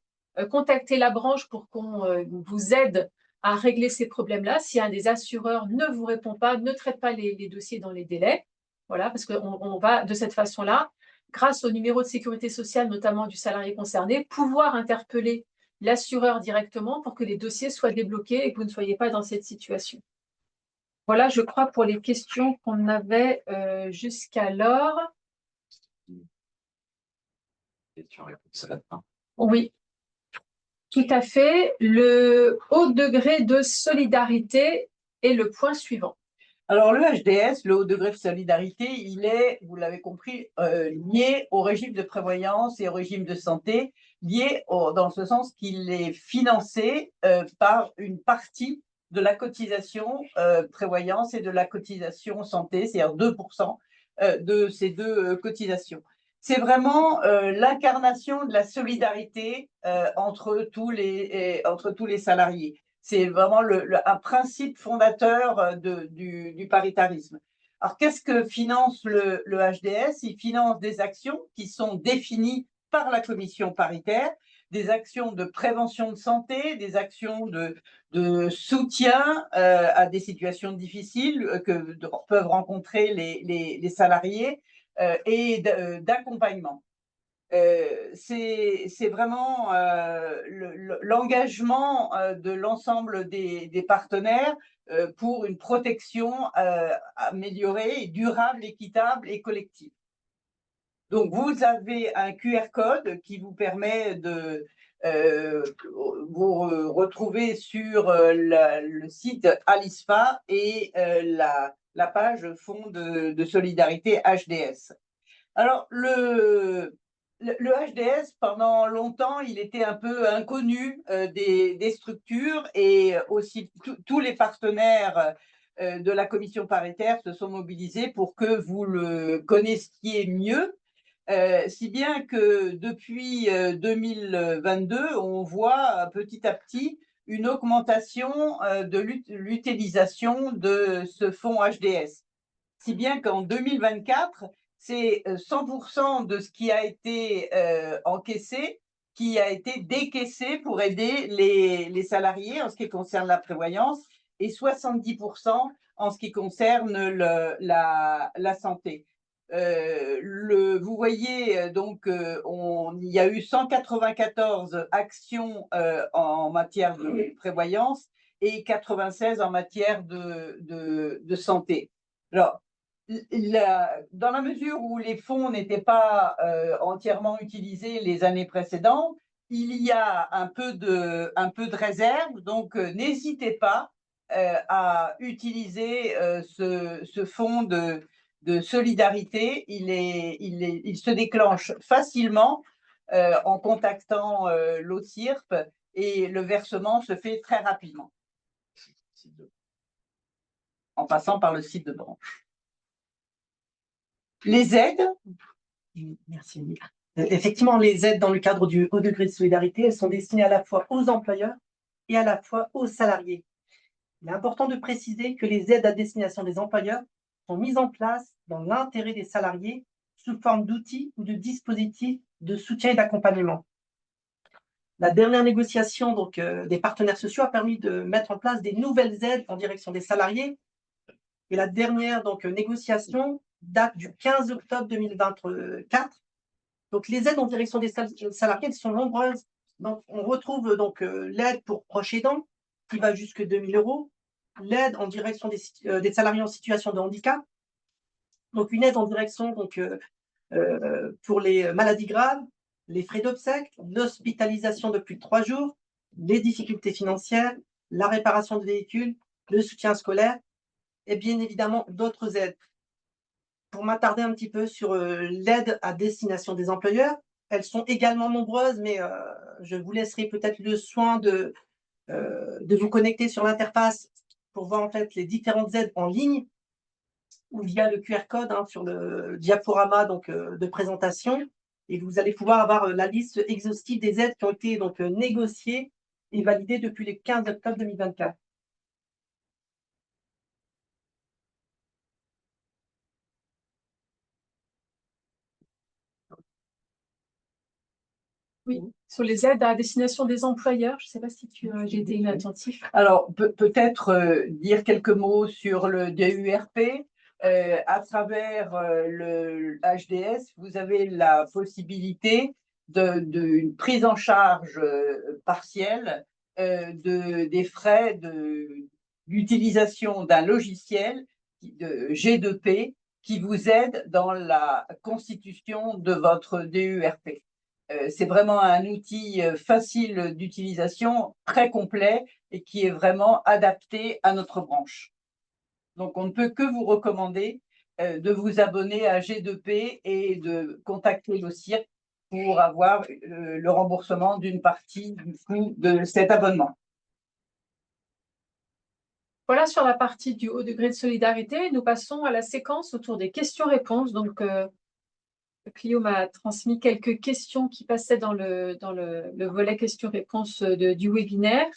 contacter la branche pour qu'on vous aide à régler ces problèmes-là. Si un des assureurs ne vous répond pas, ne traite pas les dossiers dans les délais. Voilà, parce qu'on va de cette façon-là, grâce au numéro de sécurité sociale, notamment du salarié concerné, pouvoir interpeller l'assureur directement pour que les dossiers soient débloqués et que vous ne soyez pas dans cette situation. Voilà, je crois, pour les questions qu'on avait jusqu'alors. Question-réponse à la fin. Oui, tout à fait. Le haut degré de solidarité est le point suivant. Alors, le HDS, le haut degré de solidarité, il est, vous l'avez compris, lié au régime de prévoyance et au régime de santé, dans ce sens qu'il est financé par une partie de la cotisation prévoyance et de la cotisation santé, c'est-à-dire 2% de ces deux cotisations. C'est vraiment l'incarnation de la solidarité entre tous les salariés. C'est vraiment un principe fondateur du paritarisme. Alors, qu'est-ce que finance le HDS? Il finance des actions qui sont définies par la commission paritaire, des actions de prévention de santé, des actions de soutien à des situations difficiles que peuvent rencontrer les salariés et d'accompagnement. C'est vraiment l'engagement de l'ensemble des partenaires pour une protection améliorée, durable, équitable et collective. Donc, vous avez un QR code qui vous permet de vous retrouver sur le site Alisfa et la page Fonds de solidarité HDS. Alors, le HDS, pendant longtemps, il était un peu inconnu des structures et aussi tous les partenaires de la commission paritaire se sont mobilisés pour que vous le connaissiez mieux, si bien que depuis 2022, on voit petit à petit une augmentation de l'utilisation de ce fonds HDS. Si bien qu'en 2024, c'est 100% de ce qui a été encaissé qui a été décaissé pour aider les salariés en ce qui concerne la prévoyance et 70% en ce qui concerne la santé. Vous voyez, donc, il y a eu 194 actions en matière de prévoyance et 96 en matière de santé. Alors, dans la mesure où les fonds n'étaient pas entièrement utilisés les années précédentes, il y a un peu de réserve, donc n'hésitez pas à utiliser ce fonds de solidarité. Il se déclenche facilement en contactant l'OCIRP et le versement se fait très rapidement en passant par le site de branche. Les aides. Merci. Effectivement, les aides dans le cadre du haut degré de solidarité, elles sont destinées à la fois aux employeurs et à la fois aux salariés. Il est important de préciser que les aides à destination des employeurs sont mises en place dans l'intérêt des salariés sous forme d'outils ou de dispositifs de soutien et d'accompagnement. La dernière négociation donc, des partenaires sociaux a permis de mettre en place des nouvelles aides en direction des salariés. Et la dernière donc, négociation date du 15 octobre 2024. Donc, les aides en direction des salariés sont nombreuses. Donc, on retrouve donc l'aide pour proches aidants qui va jusque 2 000 €, l'aide en direction des salariés en situation de handicap, donc une aide en direction donc, pour les maladies graves, les frais d'obsèques, l'hospitalisation de plus de 3 jours, les difficultés financières, la réparation de véhicules, le soutien scolaire et bien évidemment d'autres aides. Pour m'attarder un petit peu sur l'aide à destination des employeurs, elles sont également nombreuses, mais je vous laisserai peut-être le soin de vous connecter sur l'interface pour voir en fait les différentes aides en ligne. ou via le QR code sur le diaporama de présentation. Et vous allez pouvoir avoir la liste exhaustive des aides qui ont été négociées et validées depuis le 15 octobre 2024. Oui, sur les aides à destination des employeurs, je ne sais pas si j'ai été inattentif. Alors, peut-être dire quelques mots sur le DURP. À travers le HDS, vous avez la possibilité d'une prise en charge partielle des frais d'utilisation d'un logiciel de G2P qui vous aide dans la constitution de votre DURP. C'est vraiment un outil facile d'utilisation, très complet et qui est vraiment adapté à notre branche. Donc, on ne peut que vous recommander de vous abonner à G2P et de contacter le CIRC pour avoir le remboursement d'une partie du coût de cet abonnement. Voilà sur la partie du haut degré de solidarité. Nous passons à la séquence autour des questions-réponses. Donc, Clio m'a transmis quelques questions qui passaient dans le volet questions-réponses du webinaire.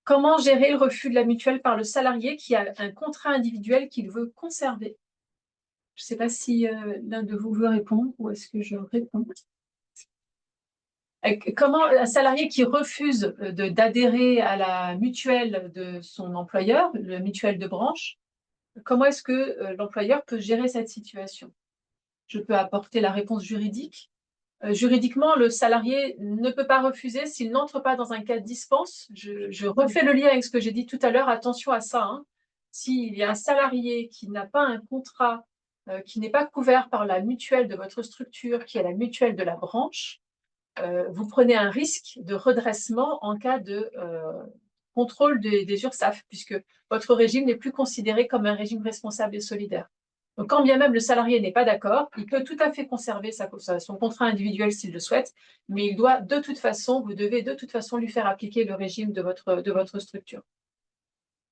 Comment gérer le refus de la mutuelle par le salarié qui a un contrat individuel qu'il veut conserver? Je ne sais pas si l'un de vous veut répondre ou est-ce que je réponds? Comment un salarié qui refuse d'adhérer à la mutuelle de son employeur, la mutuelle de branche, comment est-ce que l'employeur peut gérer cette situation? Je peux apporter la réponse juridique. Juridiquement, le salarié ne peut pas refuser s'il n'entre pas dans un cas de dispense. Je refais le lien avec ce que j'ai dit tout à l'heure. Attention à ça. S'il y a un salarié qui n'a pas un contrat, qui n'est pas couvert par la mutuelle de votre structure, qui est la mutuelle de la branche, vous prenez un risque de redressement en cas de contrôle des URSSAF, puisque votre régime n'est plus considéré comme un régime responsable et solidaire. Donc, quand bien même le salarié n'est pas d'accord, il peut tout à fait conserver son contrat individuel s'il le souhaite, mais il doit de toute façon, vous devez de toute façon lui faire appliquer le régime de votre structure.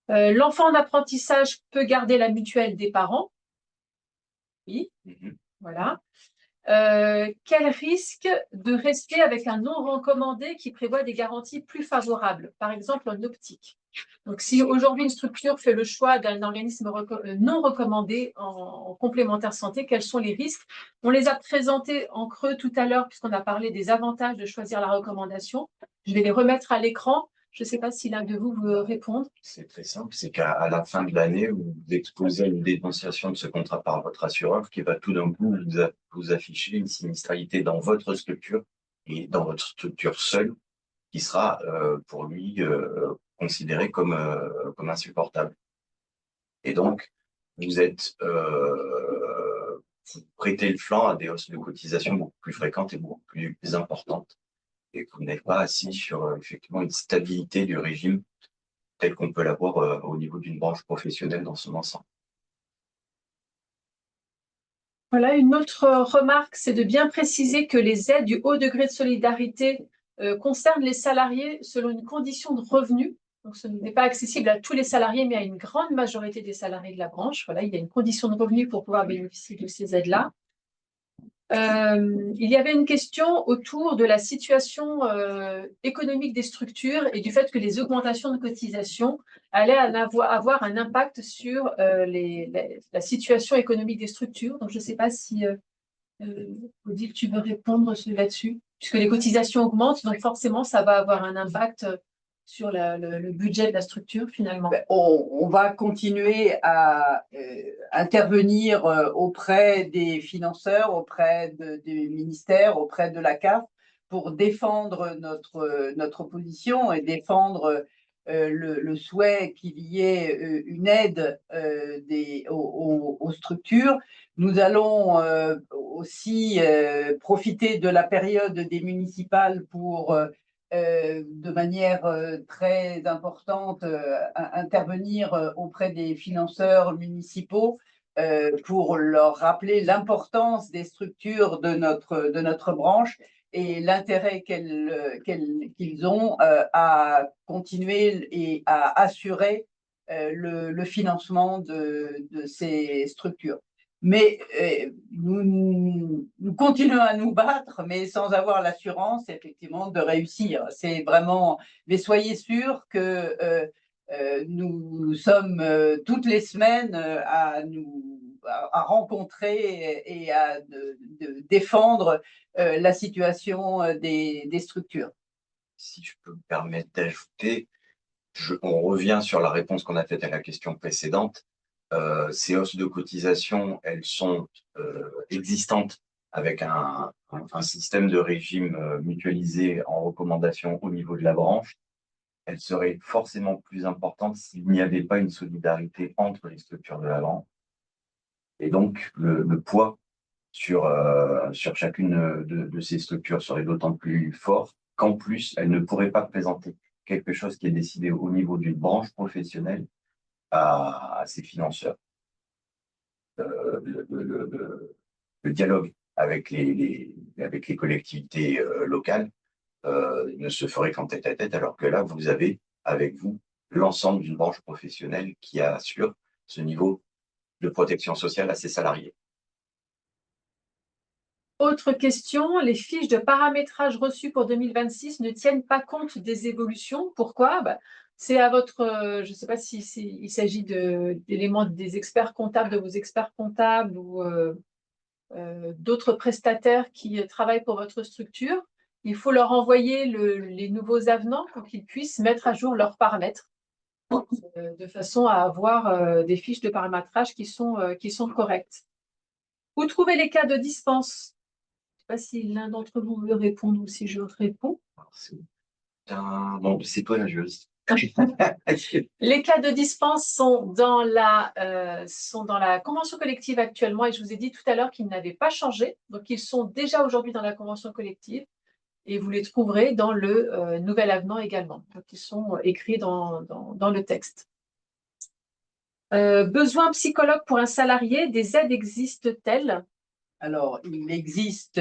L'enfant en apprentissage peut garder la mutuelle des parents. Oui, voilà. Quel risque de rester avec un non recommandé qui prévoit des garanties plus favorables, par exemple en optique? Donc, si aujourd'hui une structure fait le choix d'un organisme non recommandé en complémentaire santé, quels sont les risques? On les a présentés en creux tout à l'heure puisqu'on a parlé des avantages de choisir la recommandation. Je vais les remettre à l'écran. Je ne sais pas si l'un de vous veut répondre. C'est très simple, c'est qu'à la fin de l'année, vous exposez une dénonciation de ce contrat par votre assureur qui va tout d'un coup vous afficher une sinistralité dans votre structure et dans votre structure seule qui sera pour lui considérée comme insupportable. Et donc, vous prêtez le flanc à des hausses de cotisation beaucoup plus fréquentes et beaucoup plus importantes, et que vous n'êtes pas assis sur effectivement une stabilité du régime tel qu'on peut l'avoir au niveau d'une branche professionnelle dans son ensemble. Voilà, une autre remarque, c'est de bien préciser que les aides du haut degré de solidarité concernent les salariés selon une condition de revenu. Donc, ce n'est pas accessible à tous les salariés, mais à une grande majorité des salariés de la branche. Voilà, il y a une condition de revenu pour pouvoir bénéficier de ces aides-là. Il y avait une question autour de la situation économique des structures et du fait que les augmentations de cotisation allaient avoir un impact sur la situation économique des structures. Donc, je ne sais pas si, Odile, tu veux répondre là-dessus, puisque les cotisations augmentent, donc forcément, ça va avoir un impact sur le budget de la structure, finalement. On va continuer à intervenir auprès des financeurs, auprès des ministères, auprès de la CAF pour défendre notre position et défendre le souhait qu'il y ait une aide aux structures. Nous allons aussi profiter de la période des municipales pour de manière très importante intervenir auprès des financeurs municipaux pour leur rappeler l'importance des structures de notre branche et l'intérêt qu'ils ont à continuer et à assurer le financement de ces structures. Mais nous continuons à nous battre, mais sans avoir l'assurance, effectivement, de réussir. C'est vraiment, mais soyez sûrs que nous sommes toutes les semaines à rencontrer et à défendre la situation des structures. Si je peux me permettre d'ajouter, on revient sur la réponse qu'on a faite à la question précédente. Ces hausses de cotisation, elles sont existantes avec un système de régime mutualisé en recommandation au niveau de la branche. Elles seraient forcément plus importantes s'il n'y avait pas une solidarité entre les structures de la branche. Et donc, le poids sur chacune de ces structures serait d'autant plus fort qu'en plus, elles ne pourraient pas présenter quelque chose qui est décidé au niveau d'une branche professionnelle à ses financeurs. Le dialogue avec les collectivités locales ne se ferait qu'en tête-à-tête, alors que là, vous avez avec vous l'ensemble d'une branche professionnelle qui assure ce niveau de protection sociale à ses salariés. Autre question, les fiches de paramétrage reçues pour 2026 ne tiennent pas compte des évolutions. Pourquoi? C'est à votre, je ne sais pas il s'agit d'éléments des experts comptables, de vos experts comptables ou d'autres prestataires qui travaillent pour votre structure. Il faut leur envoyer les nouveaux avenants pour qu'ils puissent mettre à jour leurs paramètres de façon à avoir des fiches de paramétrage qui sont correctes. Vous trouvez les cas de dispense? Je ne sais pas si l'un d'entre vous veut répondre ou si je réponds. Non, c'est toi la juriste. Les cas de dispense sont dans la convention collective actuellement et je vous ai dit tout à l'heure qu'ils n'avaient pas changé. Donc, ils sont déjà aujourd'hui dans la convention collective et vous les trouverez dans le nouvel avenant également. Donc, ils sont écrits dans le texte. Besoin psychologue pour un salarié, des aides existent-elles? Alors, il existe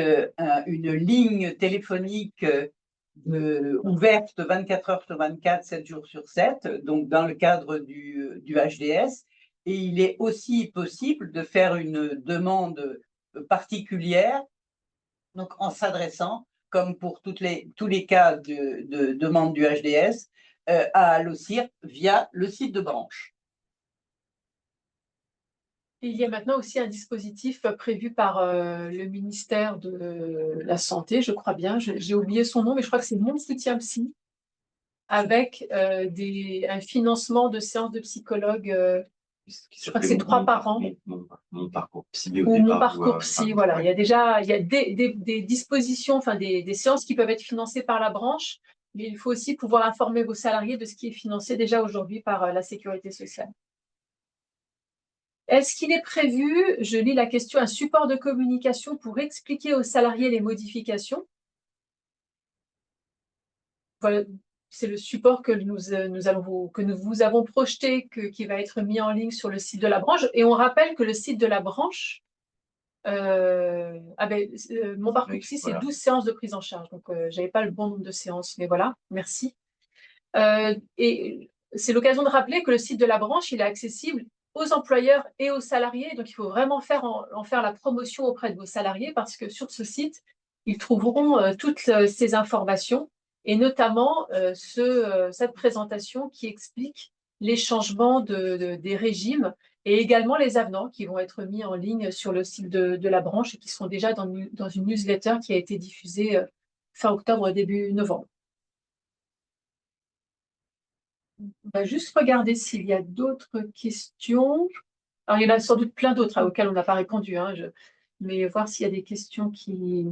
une ligne téléphonique ouverte 24 heures sur 24, 7 jours sur 7, donc dans le cadre du HDS. Et il est aussi possible de faire une demande particulière, donc en s'adressant, comme pour tous les cas de demande du HDS, à l'OCIRP via le site de branche. Il y a maintenant aussi un dispositif prévu par le ministère de la Santé, je crois bien, j'ai oublié son nom, mais je crois que c'est Mon Soutien Psy, avec un financement de séances de psychologue, je crois que c'est 3 par an. Mon parcours psy. Ou Mon parcours psy, voilà. Ouais. Il y a des dispositions, enfin des séances qui peuvent être financées par la branche, mais il faut aussi pouvoir informer vos salariés de ce qui est financé déjà aujourd'hui par la sécurité sociale. Est-ce qu'il est prévu, je lis la question, un support de communication pour expliquer aux salariés les modifications? Voilà, c'est le support que nous vous avons projeté, qui va être mis en ligne sur le site de la branche. Et on rappelle que le site de la branche, Mon parcours psy, c'est 12 séances de prise en charge. Donc, je n'avais pas le bon nombre de séances, mais voilà, merci. Et c'est l'occasion de rappeler que le site de la branche, il est accessible aux employeurs et aux salariés. Donc, il faut vraiment en faire la promotion auprès de vos salariés parce que sur ce site, ils trouveront toutes ces informations et notamment cette présentation qui explique les changements des régimes et également les avenants qui vont être mis en ligne sur le site de la branche et qui sont déjà dans une newsletter qui a été diffusée fin octobre, début novembre. On va juste regarder s'il y a d'autres questions. Alors, il y en a sans doute plein d'autres auxquelles on n'a pas répondu, mais voir s'il y a des questions qui…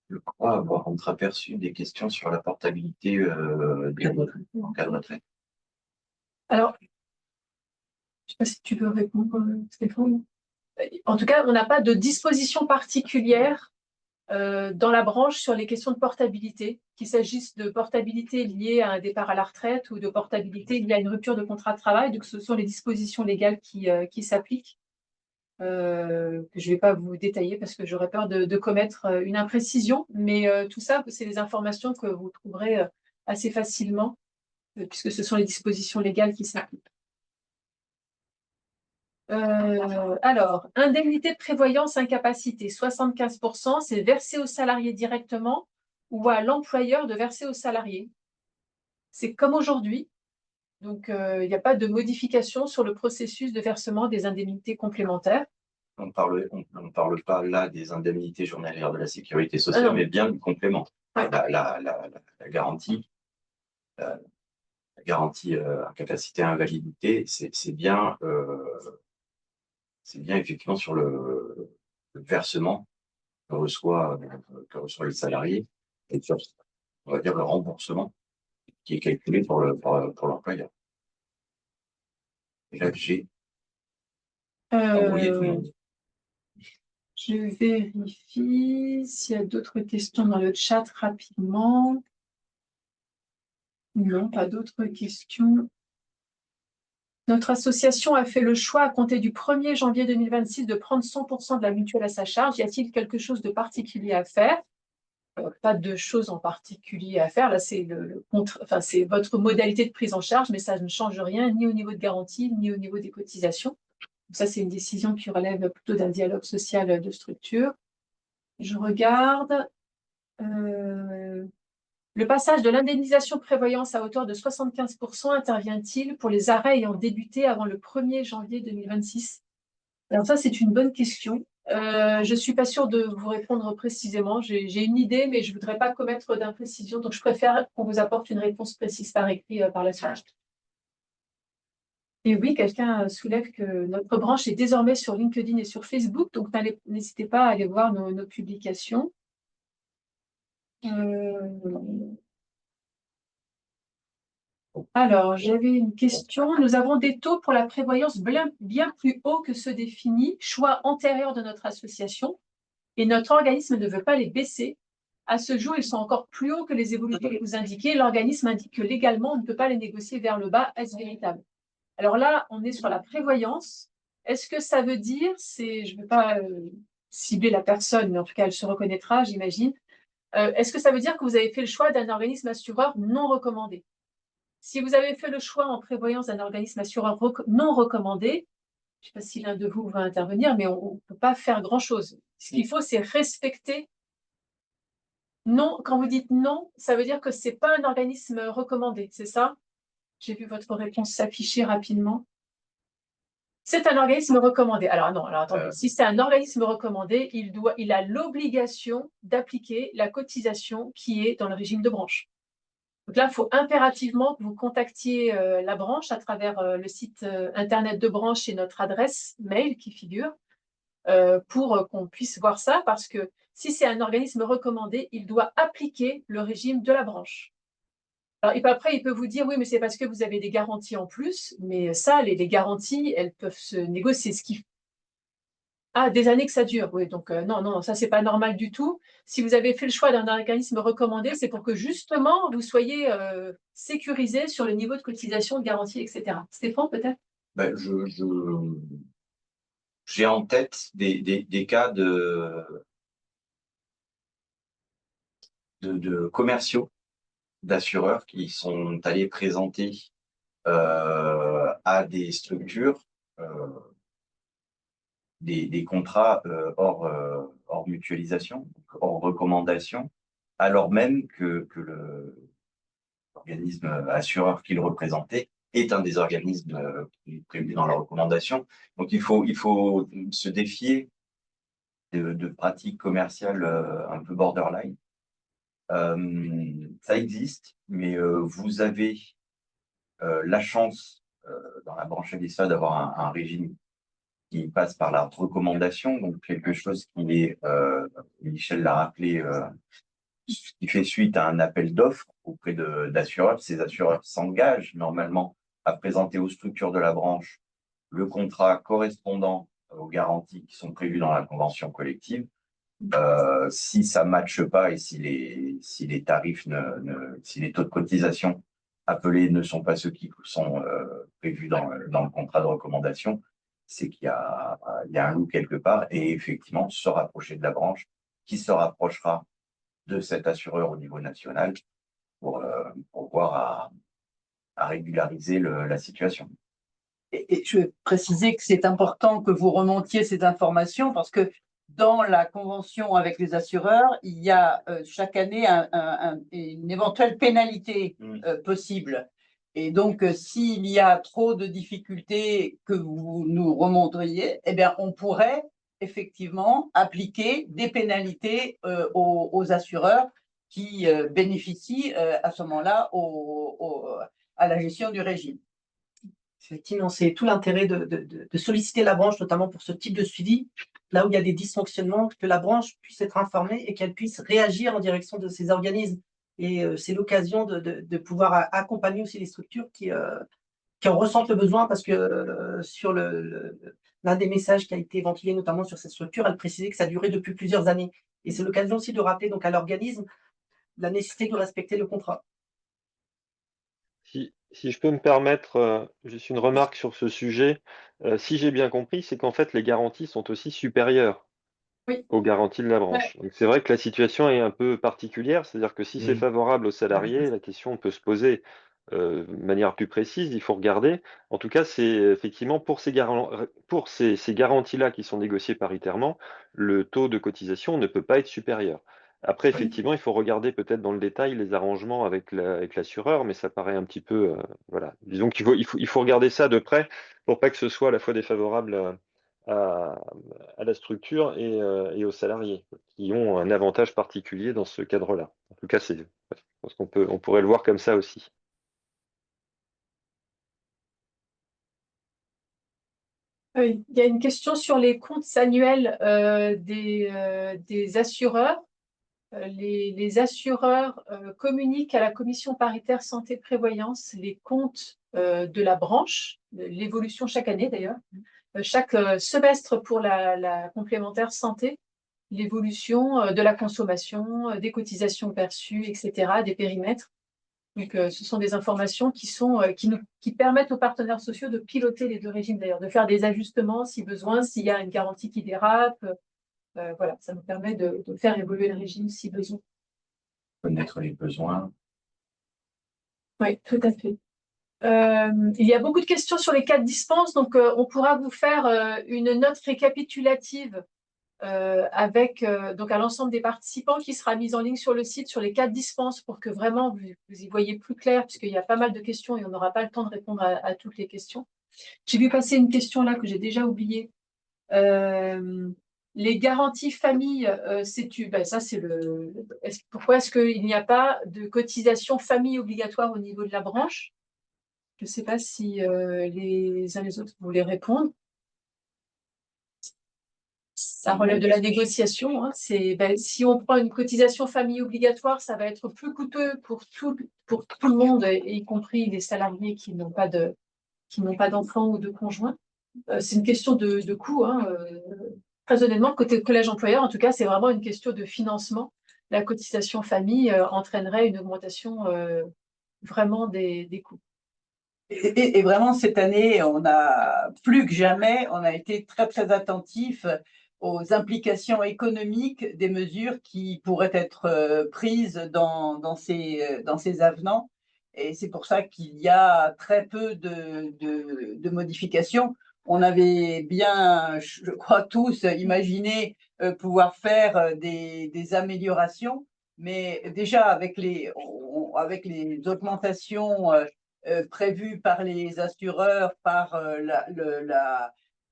Je crois avoir entreaperçu des questions sur la portabilité en cas de retraite. Alors, je ne sais pas si tu veux répondre, Stéphane. En tout cas, on n'a pas de disposition particulière dans la branche sur les questions de portabilité, qu'il s'agisse de portabilité liée à un départ à la retraite ou de portabilité liée à une rupture de contrat de travail. Donc, ce sont les dispositions légales qui s'appliquent, que je ne vais pas vous détailler parce que j'aurais peur de commettre une imprécision. Mais tout ça, c'est des informations que vous trouverez assez facilement puisque ce sont les dispositions légales qui s'appliquent. Alors, indemnité de prévoyance incapacité, 75%, c'est versé au salarié directement ou à l'employeur de verser au salarié. C'est comme aujourd'hui. Donc, il n'y a pas de modification sur le processus de versement des indemnités complémentaires. On parle pas là des indemnités journalières de la sécurité sociale, mais bien du complément. Ouais. La garantie, incapacité, invalidité, c'est bien effectivement sur le versement que reçoit le salarié et sur, on va dire, le remboursement qui est calculé pour l'employeur. Et là, j'ai embrouillé tout le monde. Je vérifie s'il y a d'autres questions dans le chat rapidement. Non, pas d'autres questions. Notre association a fait le choix à compter du 1er janvier 2026 de prendre 100% de la mutuelle à sa charge. Y a-t-il quelque chose de particulier à faire? Pas de choses en particulier à faire. Là, c'est c'est votre modalité de prise en charge, mais ça ne change rien ni au niveau de garantie, ni au niveau des cotisations. Donc ça, c'est une décision qui relève plutôt d'un dialogue social de structure. Je regarde. Le passage de l'indemnisation prévoyance à hauteur de 75% intervient-il pour les arrêts ayant débuté avant le 1er janvier 2026? Alors ça, c'est une bonne question. Je ne suis pas sûre de vous répondre précisément. J'ai une idée, mais je ne voudrais pas commettre d'imprécision, donc je préfère qu'on vous apporte une réponse précise par écrit par la suite. Et oui, quelqu'un soulève que notre branche est désormais sur LinkedIn et sur Facebook, donc n'hésitez pas à aller voir nos publications. Alors, j'avais une question. Nous avons des taux pour la prévoyance bien plus hauts que ceux définis, choix antérieur de notre association, et notre organisme ne veut pas les baisser. À ce jour, ils sont encore plus hauts que les évolutions que vous indiquez. L'organisme indique que légalement, on ne peut pas les négocier vers le bas. Est-ce véritable? Alors là, on est sur la prévoyance. Est-ce que ça veut dire, je ne veux pas cibler la personne, mais en tout cas, elle se reconnaîtra, j'imagine. Est-ce que ça veut dire que vous avez fait le choix d'un organisme assureur non recommandé? Si vous avez fait le choix en prévoyance d'un organisme assureur non recommandé, je ne sais pas si l'un de vous va intervenir, mais on ne peut pas faire grand-chose. Ce qu'il faut, c'est respecter. Non, quand vous dites non, ça veut dire que ce n'est pas un organisme recommandé, c'est ça? J'ai vu votre réponse s'afficher rapidement. C'est un organisme recommandé. Alors non, alors attendez. Si c'est un organisme recommandé, il a l'obligation d'appliquer la cotisation qui est dans le régime de branche. Donc là, il faut impérativement que vous contactiez la branche à travers le site internet de branche et notre adresse mail qui figure pour qu'on puisse voir ça, parce que si c'est un organisme recommandé, il doit appliquer le régime de la branche. Alors, après, il peut vous dire, oui, mais c'est parce que vous avez des garanties en plus, mais ça, les garanties, elles peuvent se négocier. Ah, des années que ça dure, oui. Donc, non, ça, c'est pas normal du tout. Si vous avez fait le choix d'un organisme recommandé, c'est pour que justement, vous soyez sécurisé sur le niveau de cotisation, de garantie, etc. Stéphane, peut-être? Ben, j'ai en tête des cas de commerciaux, d'assureurs qui sont allés présenter à des structures des contrats hors mutualisation, hors recommandation, alors même que l'organisme assureur qu'il représentait est un des organismes prévus dans la recommandation. Donc il faut se défier de pratiques commerciales un peu borderline. Ça existe, mais vous avez la chance dans la branche LSA d'avoir un régime qui passe par la recommandation, donc quelque chose qui est, Michel l'a rappelé, qui fait suite à un appel d'offres auprès d'assureurs. Ces assureurs s'engagent normalement à présenter aux structures de la branche le contrat correspondant aux garanties qui sont prévues dans la convention collective. Si ça ne matche pas et si les tarifs, si les taux de cotisation appelés ne sont pas ceux qui sont prévus dans le contrat de recommandation, c'est qu'il y a un loup quelque part, et effectivement se rapprocher de la branche qui se rapprochera de cet assureur au niveau national pour voir à régulariser la situation. Et je vais préciser que c'est important que vous remontiez ces informations parce que dans la convention avec les assureurs, il y a chaque année une éventuelle pénalité possible. Et donc, s'il y a trop de difficultés que vous nous remonteriez, eh bien, on pourrait effectivement appliquer des pénalités aux assureurs qui bénéficient à ce moment-là à la gestion du régime. Effectivement, c'est tout l'intérêt de solliciter la branche, notamment pour ce type de suivi, là où il y a des dysfonctionnements, que la branche puisse être informée et qu'elle puisse réagir en direction de ces organismes. Et c'est l'occasion de pouvoir accompagner aussi les structures qui en ressentent le besoin, parce que sur l'un des messages qui a été ventilé, notamment sur cette structure, elle précisait que ça durait depuis plusieurs années. Et c'est l'occasion aussi de rappeler donc à l'organisme la nécessité de respecter le contrat. Si je peux me permettre juste une remarque sur ce sujet, si j'ai bien compris, c'est qu'en fait les garanties sont aussi supérieures Oui. aux garanties de la branche. Donc c'est vrai que la situation est un peu particulière, c'est-à-dire que si c'est favorable aux salariés, la question peut se poser de manière plus précise, il faut regarder. En tout cas, c'est effectivement pour ces garanties-là qui sont négociées paritairement, le taux de cotisation ne peut pas être supérieur. Après, effectivement, il faut regarder peut-être dans le détail les arrangements avec l'assureur, mais ça paraît un petit peu, voilà. Disons qu'il faut regarder ça de près pour pas que ce soit à la fois défavorable à, à la structure et aux salariés, qui ont un avantage particulier dans ce cadre-là. En tout cas, je pense on pourrait le voir comme ça aussi. Oui, il y a une question sur les comptes annuels des assureurs. Les assureurs communiquent à la commission paritaire santé-prévoyance les comptes de la branche, l'évolution chaque année d'ailleurs, chaque semestre pour la complémentaire santé, l'évolution de la consommation, des cotisations perçues, etc., des périmètres. Donc, ce sont des informations qui permettent aux partenaires sociaux de piloter les deux régimes d'ailleurs, de faire des ajustements si besoin, s'il y a une garantie qui dérape. Voilà, ça nous permet de faire évoluer le régime si besoin. Connaître les besoins. Oui, tout à fait. Il y a beaucoup de questions sur les cas de dispense, donc on pourra vous faire une note récapitulative avec donc à l'ensemble des participants qui sera mise en ligne sur le site sur les cas de dispense pour que vraiment vous y voyez plus clair, puisqu'il y a pas mal de questions et on n'aura pas le temps de répondre à toutes les questions. J'ai vu passer une question là que j'ai déjà oubliée. Les garanties famille, ça c'est pourquoi est-ce qu'il n'y a pas de cotisation famille obligatoire au niveau de la branche? Je ne sais pas si les uns les autres voulaient répondre. Ça relève de la négociation. Hein. Si on prend une cotisation famille obligatoire, ça va être plus coûteux pour tout le monde, y compris les salariés qui n'ont pas d'enfants ou de conjoints. C'est une question de coût. Hein. Très honnêtement, côté collège employeur, en tout cas, c'est vraiment une question de financement. La cotisation famille entraînerait une augmentation vraiment des coûts. Et vraiment, cette année, on a plus que jamais, on a été très, très attentif aux implications économiques des mesures qui pourraient être prises dans ces avenants. Et c'est pour ça qu'il y a très peu de modifications. On avait bien, je crois tous, imaginé pouvoir faire des améliorations, mais déjà avec les augmentations prévues par les assureurs, par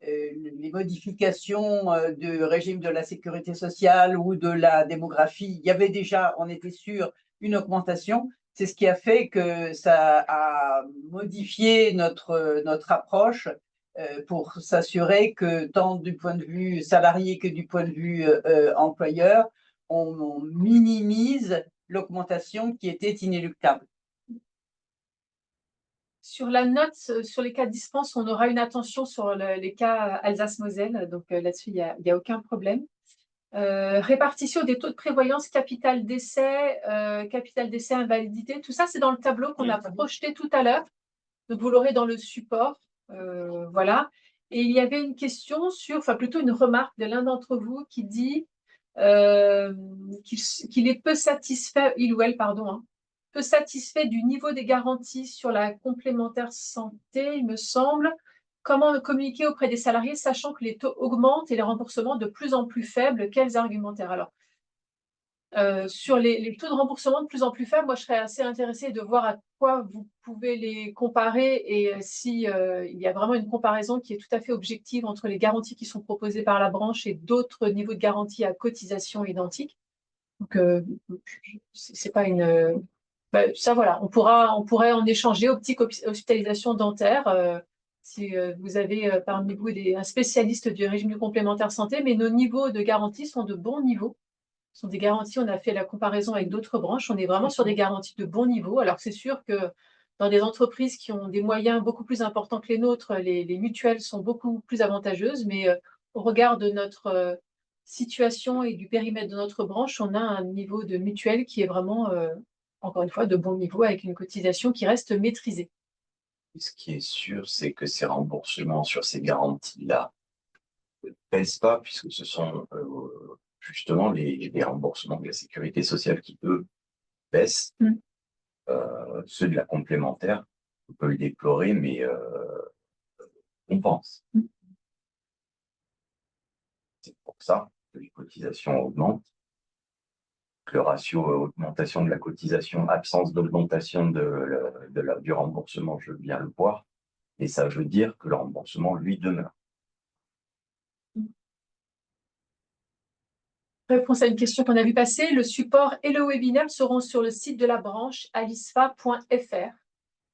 les modifications du régime de la sécurité sociale ou de la démographie, il y avait déjà, on était sûr, une augmentation. C'est ce qui a fait que ça a modifié notre approche pour s'assurer que tant du point de vue salarié que du point de vue employeur, on minimise l'augmentation qui était inéluctable. Sur la note, sur les cas de dispense, on aura une attention sur les cas Alsace-Moselle, donc là-dessus, il n'y a aucun problème. Répartition des taux de prévoyance, capital d'essai, invalidité, tout ça, c'est dans le tableau qu'on a projeté tout à l'heure. Donc, vous l'aurez dans le support. Voilà. Et il y avait une question plutôt une remarque de l'un d'entre vous qui dit qu'il est peu satisfait, il ou elle, pardon, hein, peu satisfait du niveau des garanties sur la complémentaire santé, il me semble, comment communiquer auprès des salariés, sachant que les taux augmentent et les remboursements de plus en plus faibles? Quels argumentaires? Alors, sur les taux de remboursement de plus en plus faibles, moi, je serais assez intéressée de voir à quoi vous pouvez les comparer et si il y a vraiment une comparaison qui est tout à fait objective entre les garanties qui sont proposées par la branche et d'autres niveaux de garantie à cotisation identiques. Donc, c'est pas une… ça, voilà, on pourrait en échanger. Optique, hospitalisation dentaire. Si vous avez parmi vous un spécialiste du régime du complémentaire santé, mais nos niveaux de garantie sont de bons niveaux. Ce sont des garanties, on a fait la comparaison avec d'autres branches, on est vraiment sur des garanties de bon niveau. Alors c'est sûr que dans des entreprises qui ont des moyens beaucoup plus importants que les nôtres, les mutuelles sont beaucoup plus avantageuses, mais au regard de notre situation et du périmètre de notre branche, on a un niveau de mutuelle qui est vraiment, encore une fois, de bon niveau avec une cotisation qui reste maîtrisée. Ce qui est sûr, c'est que ces remboursements sur ces garanties-là ne pèsent pas, puisque ce sont justement les remboursements de la sécurité sociale qui, eux, baissent. Ceux de la complémentaire, on peut le déplorer, mais on pense. C'est pour ça que les cotisations augmentent. Le ratio augmentation de la cotisation, absence d'augmentation du remboursement, je veux bien le voir. Et ça veut dire que le remboursement, lui, demeure. Réponse à une question qu'on a vu passer, le support et le webinaire seront sur le site de la branche alisfa.fr.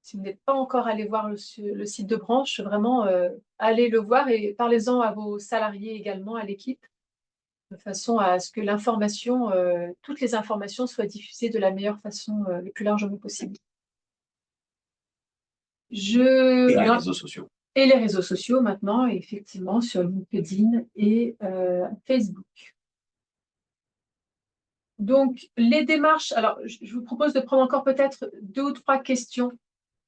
Si vous n'êtes pas encore allé voir le site de branche, vraiment, allez le voir et parlez-en à vos salariés également, à l'équipe, de façon à ce que l'information, toutes les informations soient diffusées de la meilleure façon, le plus largement possible. Et les réseaux sociaux. Et les réseaux sociaux maintenant, effectivement, sur LinkedIn et Facebook. Donc, les démarches, alors je vous propose de prendre encore peut-être 2 ou 3 questions.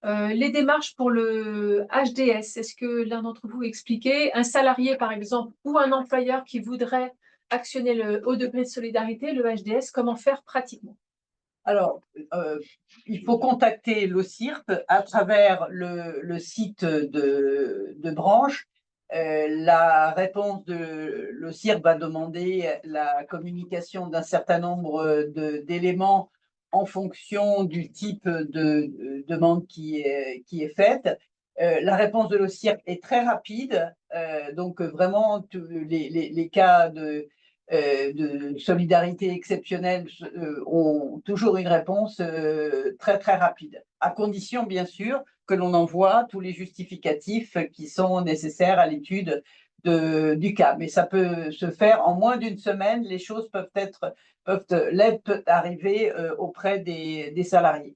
Les démarches pour le HDS, est-ce que l'un d'entre vous expliquait, un salarié par exemple ou un employeur qui voudrait actionner le haut degré de solidarité, le HDS, comment faire pratiquement? Alors, il faut contacter l'OCIRP à travers le site de branche. La réponse de l'OCIRP va demander la communication d'un certain nombre d'éléments en fonction du type de demande qui est faite. La réponse de l'OCIRP est très rapide, donc vraiment les cas de solidarité exceptionnelle ont toujours une réponse très très rapide, à condition bien sûr que l'on envoie tous les justificatifs qui sont nécessaires à l'étude du cas. Mais ça peut se faire en moins d'une semaine, les choses l'aide peut arriver auprès des salariés.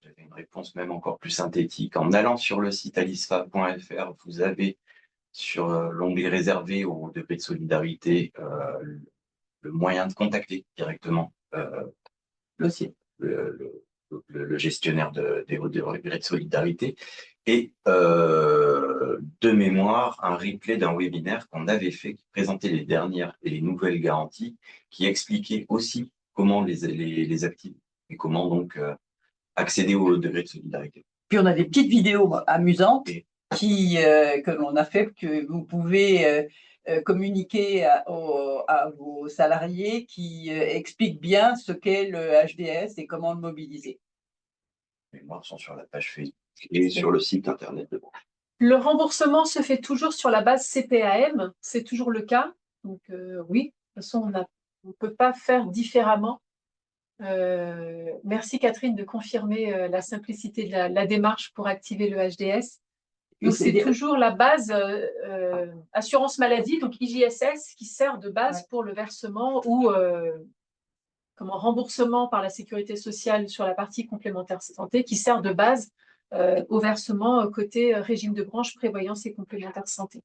J'avais une réponse même encore plus synthétique. En allant sur le site alisfa.fr, vous avez sur l'onglet réservé au degré de solidarité le moyen de contacter directement le gestionnaire des hauts degrés de solidarité. Et de mémoire, un replay d'un webinaire qu'on avait fait, qui présentait les dernières et les nouvelles garanties, qui expliquait aussi comment les activer et comment donc accéder au degré de solidarité. Puis on a des petites vidéos amusantes que l'on a fait, que vous pouvez communiquer à vos salariés, qui expliquent bien ce qu'est le HDS et comment le mobiliser. Les mémoires sont sur la page Facebook et sur le site internet de branche. Le remboursement se fait toujours sur la base CPAM, c'est toujours le cas. Donc oui, de toute façon, on ne peut pas faire différemment. Merci Catherine de confirmer la simplicité de la démarche pour activer le HDS. Donc c'est toujours la base assurance maladie, donc IJSS, qui sert de base pour le versement ou remboursement par la sécurité sociale sur la partie complémentaire santé, qui sert de base au versement côté régime de branche, prévoyance et complémentaire santé.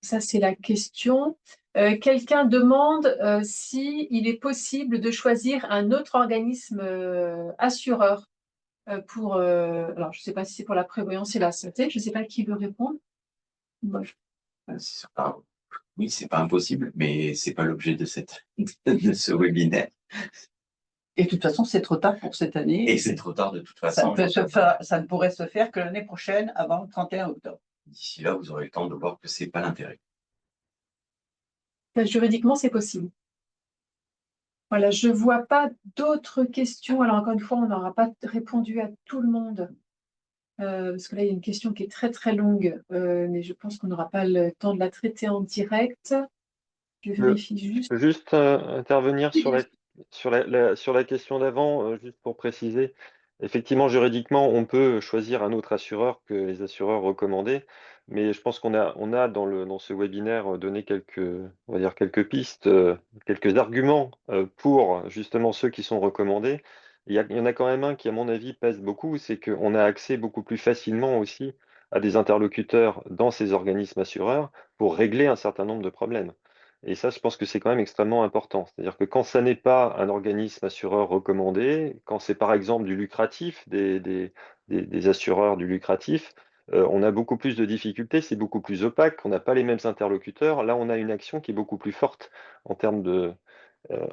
Ça, c'est la question. Quelqu'un demande s'il est possible de choisir un autre organisme assureur pour… alors, je ne sais pas si c'est pour la prévoyance et la santé. Je ne sais pas qui veut répondre. Moi, oui, c'est pas impossible, mais c'est pas l'objet de ce webinaire. Et de toute façon, c'est trop tard pour cette année. Et c'est trop tard de toute façon. Ça ne pourrait se faire que l'année prochaine, avant le 31 octobre. D'ici là, vous aurez le temps de voir que ce n'est pas l'intérêt. Juridiquement, c'est possible. Voilà, je ne vois pas d'autres questions. Alors, encore une fois, on n'aura pas répondu à tout le monde, parce que là, il y a une question qui est très, très longue, mais je pense qu'on n'aura pas le temps de la traiter en direct. Je vérifie juste. Je peux juste intervenir sur sur la question d'avant, juste pour préciser. Effectivement, juridiquement, on peut choisir un autre assureur que les assureurs recommandés, mais je pense on a dans ce webinaire donné on va dire quelques pistes, quelques arguments pour justement ceux qui sont recommandés. Il y en a quand même un qui, à mon avis, pèse beaucoup, c'est qu'on a accès beaucoup plus facilement aussi à des interlocuteurs dans ces organismes assureurs pour régler un certain nombre de problèmes. Et ça, je pense que c'est quand même extrêmement important. C'est-à-dire que quand ça n'est pas un organisme assureur recommandé, quand c'est par exemple du lucratif, des assureurs du lucratif, on a beaucoup plus de difficultés, c'est beaucoup plus opaque, on n'a pas les mêmes interlocuteurs. Là, on a une action qui est beaucoup plus forte en termes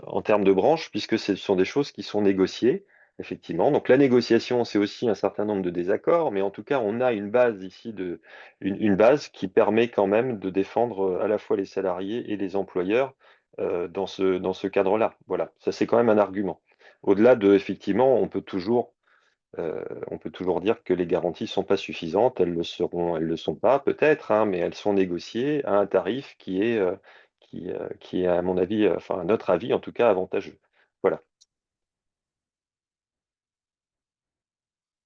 en termes de branche, puisque ce sont des choses qui sont négociées, effectivement. Donc la négociation, c'est aussi un certain nombre de désaccords, mais en tout cas, on a une base ici, une base qui permet quand même de défendre à la fois les salariés et les employeurs dans dans ce cadre-là. Voilà, ça c'est quand même un argument. Au-delà de, effectivement, on peut toujours dire que les garanties ne sont pas suffisantes, elles le sont pas peut-être, hein, mais elles sont négociées à un tarif qui est, à mon avis, enfin à notre avis en tout cas, avantageux. Voilà.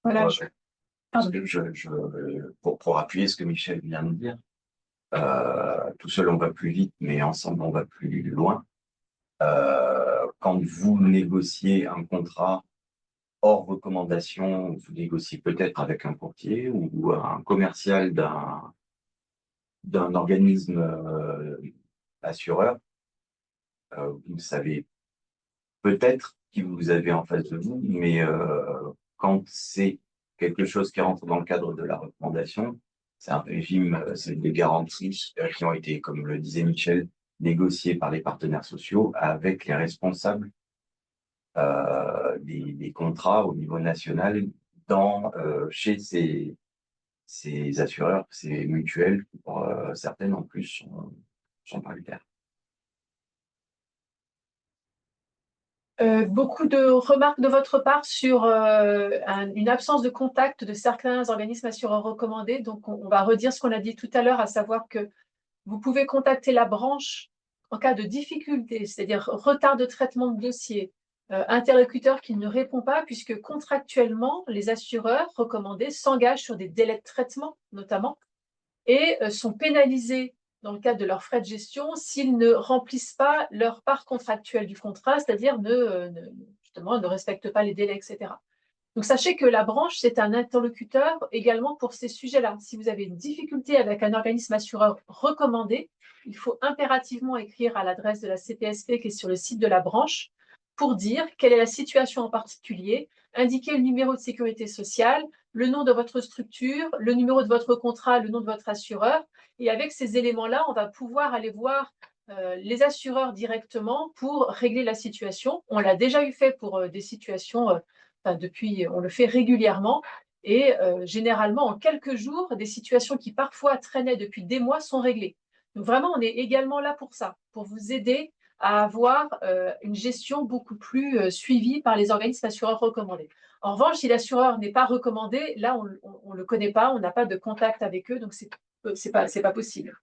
Voilà, Parce que pour appuyer ce que Michel vient de dire, tout seul on va plus vite, mais ensemble on va plus loin. Quand vous négociez un contrat hors recommandation, vous négociez peut-être avec un courtier ou un commercial d'un organisme assureur, vous savez peut-être qui vous avez en face de vous, mais quand c'est quelque chose qui rentre dans le cadre de la recommandation, c'est un régime, c'est des garanties qui ont été, comme le disait Michel, négociées par les partenaires sociaux avec les responsables des contrats au niveau national chez ces assureurs, ces mutuelles, pour certaines en plus sont paritaires. beaucoup de remarques de votre part sur une absence de contact de certains organismes assureurs recommandés. Donc, on va redire ce qu'on a dit tout à l'heure, à savoir que vous pouvez contacter la branche en cas de difficulté, c'est-à-dire retard de traitement de dossier, interlocuteur qui ne répond pas, puisque contractuellement, les assureurs recommandés s'engagent sur des délais de traitement, notamment, et sont pénalisés dans le cadre de leurs frais de gestion s'ils ne remplissent pas leur part contractuelle du contrat, c'est-à-dire justement ne respectent pas les délais, etc. Donc, sachez que la branche, c'est un interlocuteur également pour ces sujets-là. Si vous avez une difficulté avec un organisme assureur recommandé, il faut impérativement écrire à l'adresse de la CPSP qui est sur le site de la branche pour dire quelle est la situation en particulier, indiquer le numéro de sécurité sociale, le nom de votre structure, le numéro de votre contrat, le nom de votre assureur. Et avec ces éléments-là, on va pouvoir aller voir les assureurs directement pour régler la situation. On l'a déjà eu fait pour des situations, depuis, on le fait régulièrement. Et généralement, en quelques jours, des situations qui parfois traînaient depuis des mois sont réglées. Donc vraiment, on est également là pour ça, pour vous aider à avoir une gestion beaucoup plus suivie par les organismes assureurs recommandés. En revanche, si l'assureur n'est pas recommandé, là, on ne le connaît pas, on n'a pas de contact avec eux, donc c'est pas possible.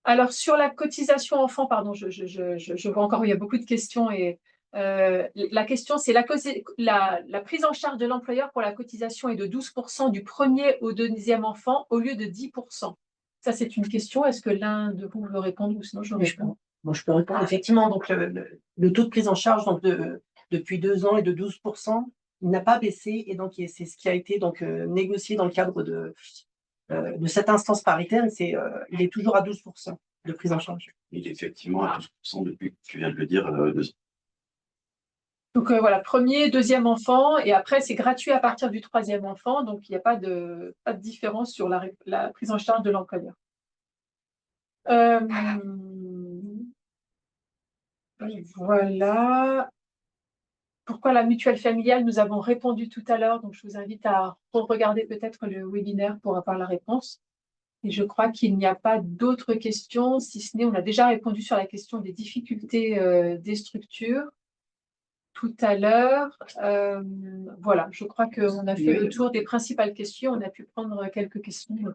Alors, sur la cotisation enfant, pardon, je vois encore, il y a beaucoup de questions. Et la question, c'est la prise en charge de l'employeur pour la cotisation est de 12% du premier au deuxième enfant au lieu de 10%. Ça, c'est une question. Est-ce que l'un de vous veut répondre ou sinon je réponds? Moi, je peux répondre. Effectivement, donc le taux de prise en charge donc depuis 2 ans est de 12%. Il n'a pas baissé et donc c'est ce qui a été donc négocié dans le cadre de cette instance paritaire. Et il est toujours à 12% de prise en charge. Il est effectivement à 12% depuis, tu viens de le dire, 2 ans. Donc voilà, premier, deuxième enfant, et après c'est gratuit à partir du troisième enfant, donc il n'y a pas de différence sur la prise en charge de l'employeur. Voilà. pourquoi la mutuelle familiale, nous avons répondu tout à l'heure, donc je vous invite à regarder peut-être le webinaire pour avoir la réponse. Et je crois qu'il n'y a pas d'autres questions, si ce n'est, on a déjà répondu sur la question des difficultés des structures tout à l'heure. Voilà, je crois qu'on a fait le tour des principales questions. On a pu prendre quelques questions. Donc,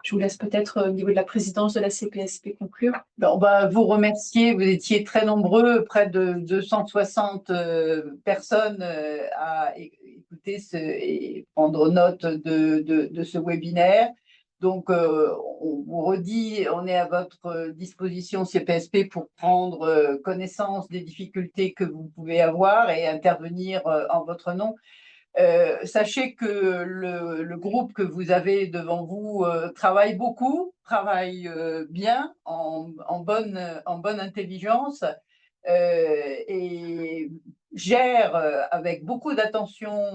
je vous laisse peut-être au niveau de la présidence de la CPSP conclure. On va vous remercier. Vous étiez très nombreux, près de 260 personnes à écouter et prendre note de ce webinaire. Donc, on vous redit, on est à votre disposition CPSP pour prendre connaissance des difficultés que vous pouvez avoir et intervenir en votre nom. Sachez que le groupe que vous avez devant vous travaille beaucoup, travaille bien, en bonne intelligence et gère avec beaucoup d'attention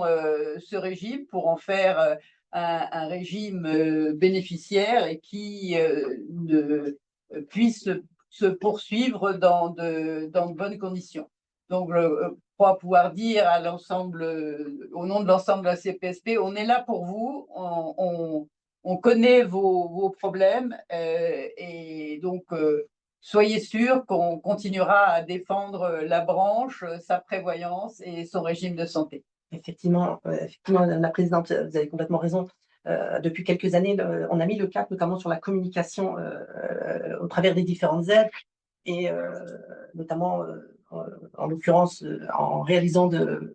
ce régime pour en faire un régime bénéficiaire et qui puisse se poursuivre dans de bonnes conditions. Donc, je crois pouvoir dire à l'ensemble, au nom de l'ensemble de la CPSP, on est là pour vous, on connaît vos problèmes et donc soyez sûrs qu'on continuera à défendre la branche, sa prévoyance et son régime de santé. Effectivement, Madame la Présidente, vous avez complètement raison. Depuis quelques années, on a mis le cap notamment sur la communication au travers des différentes aides et notamment, en l'occurrence, en réalisant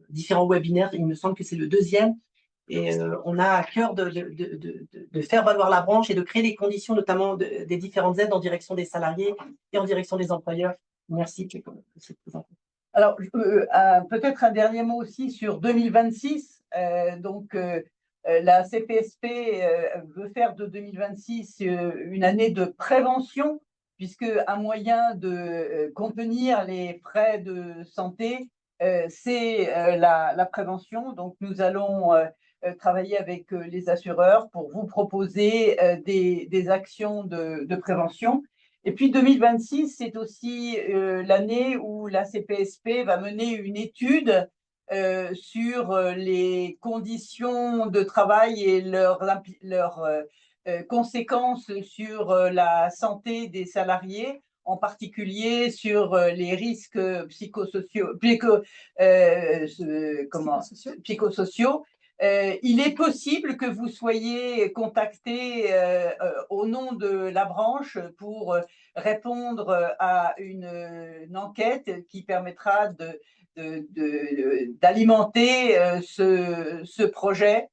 différents webinaires. Il me semble que c'est le deuxième. Et on a à cœur de faire valoir la branche et de créer les conditions, notamment des différentes aides en direction des salariés et en direction des employeurs. Merci pour cette présentation. Alors, peut-être un dernier mot aussi sur 2026. La CPSP veut faire de 2026 une année de prévention, puisque un moyen de contenir les frais de santé, c'est la prévention. Donc, nous allons travailler avec les assureurs pour vous proposer des actions de prévention. Et puis 2026, c'est aussi l'année où la CPSP va mener une étude sur les conditions de travail et leurs conséquences sur la santé des salariés, en particulier sur les risques psychosociaux. Il est possible que vous soyez contacté au nom de la branche pour répondre à une enquête qui permettra d'alimenter ce projet.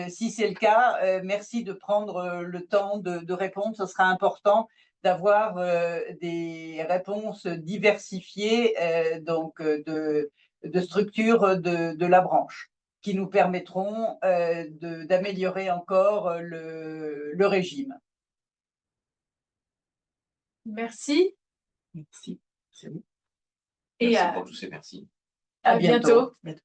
Si c'est le cas, merci de prendre le temps de répondre. Ce sera important d'avoir des réponses diversifiées de structures de la branche qui nous permettront d'améliorer encore le régime. Merci. Merci. Et Merci pour tous ces merci. à bientôt. Bientôt.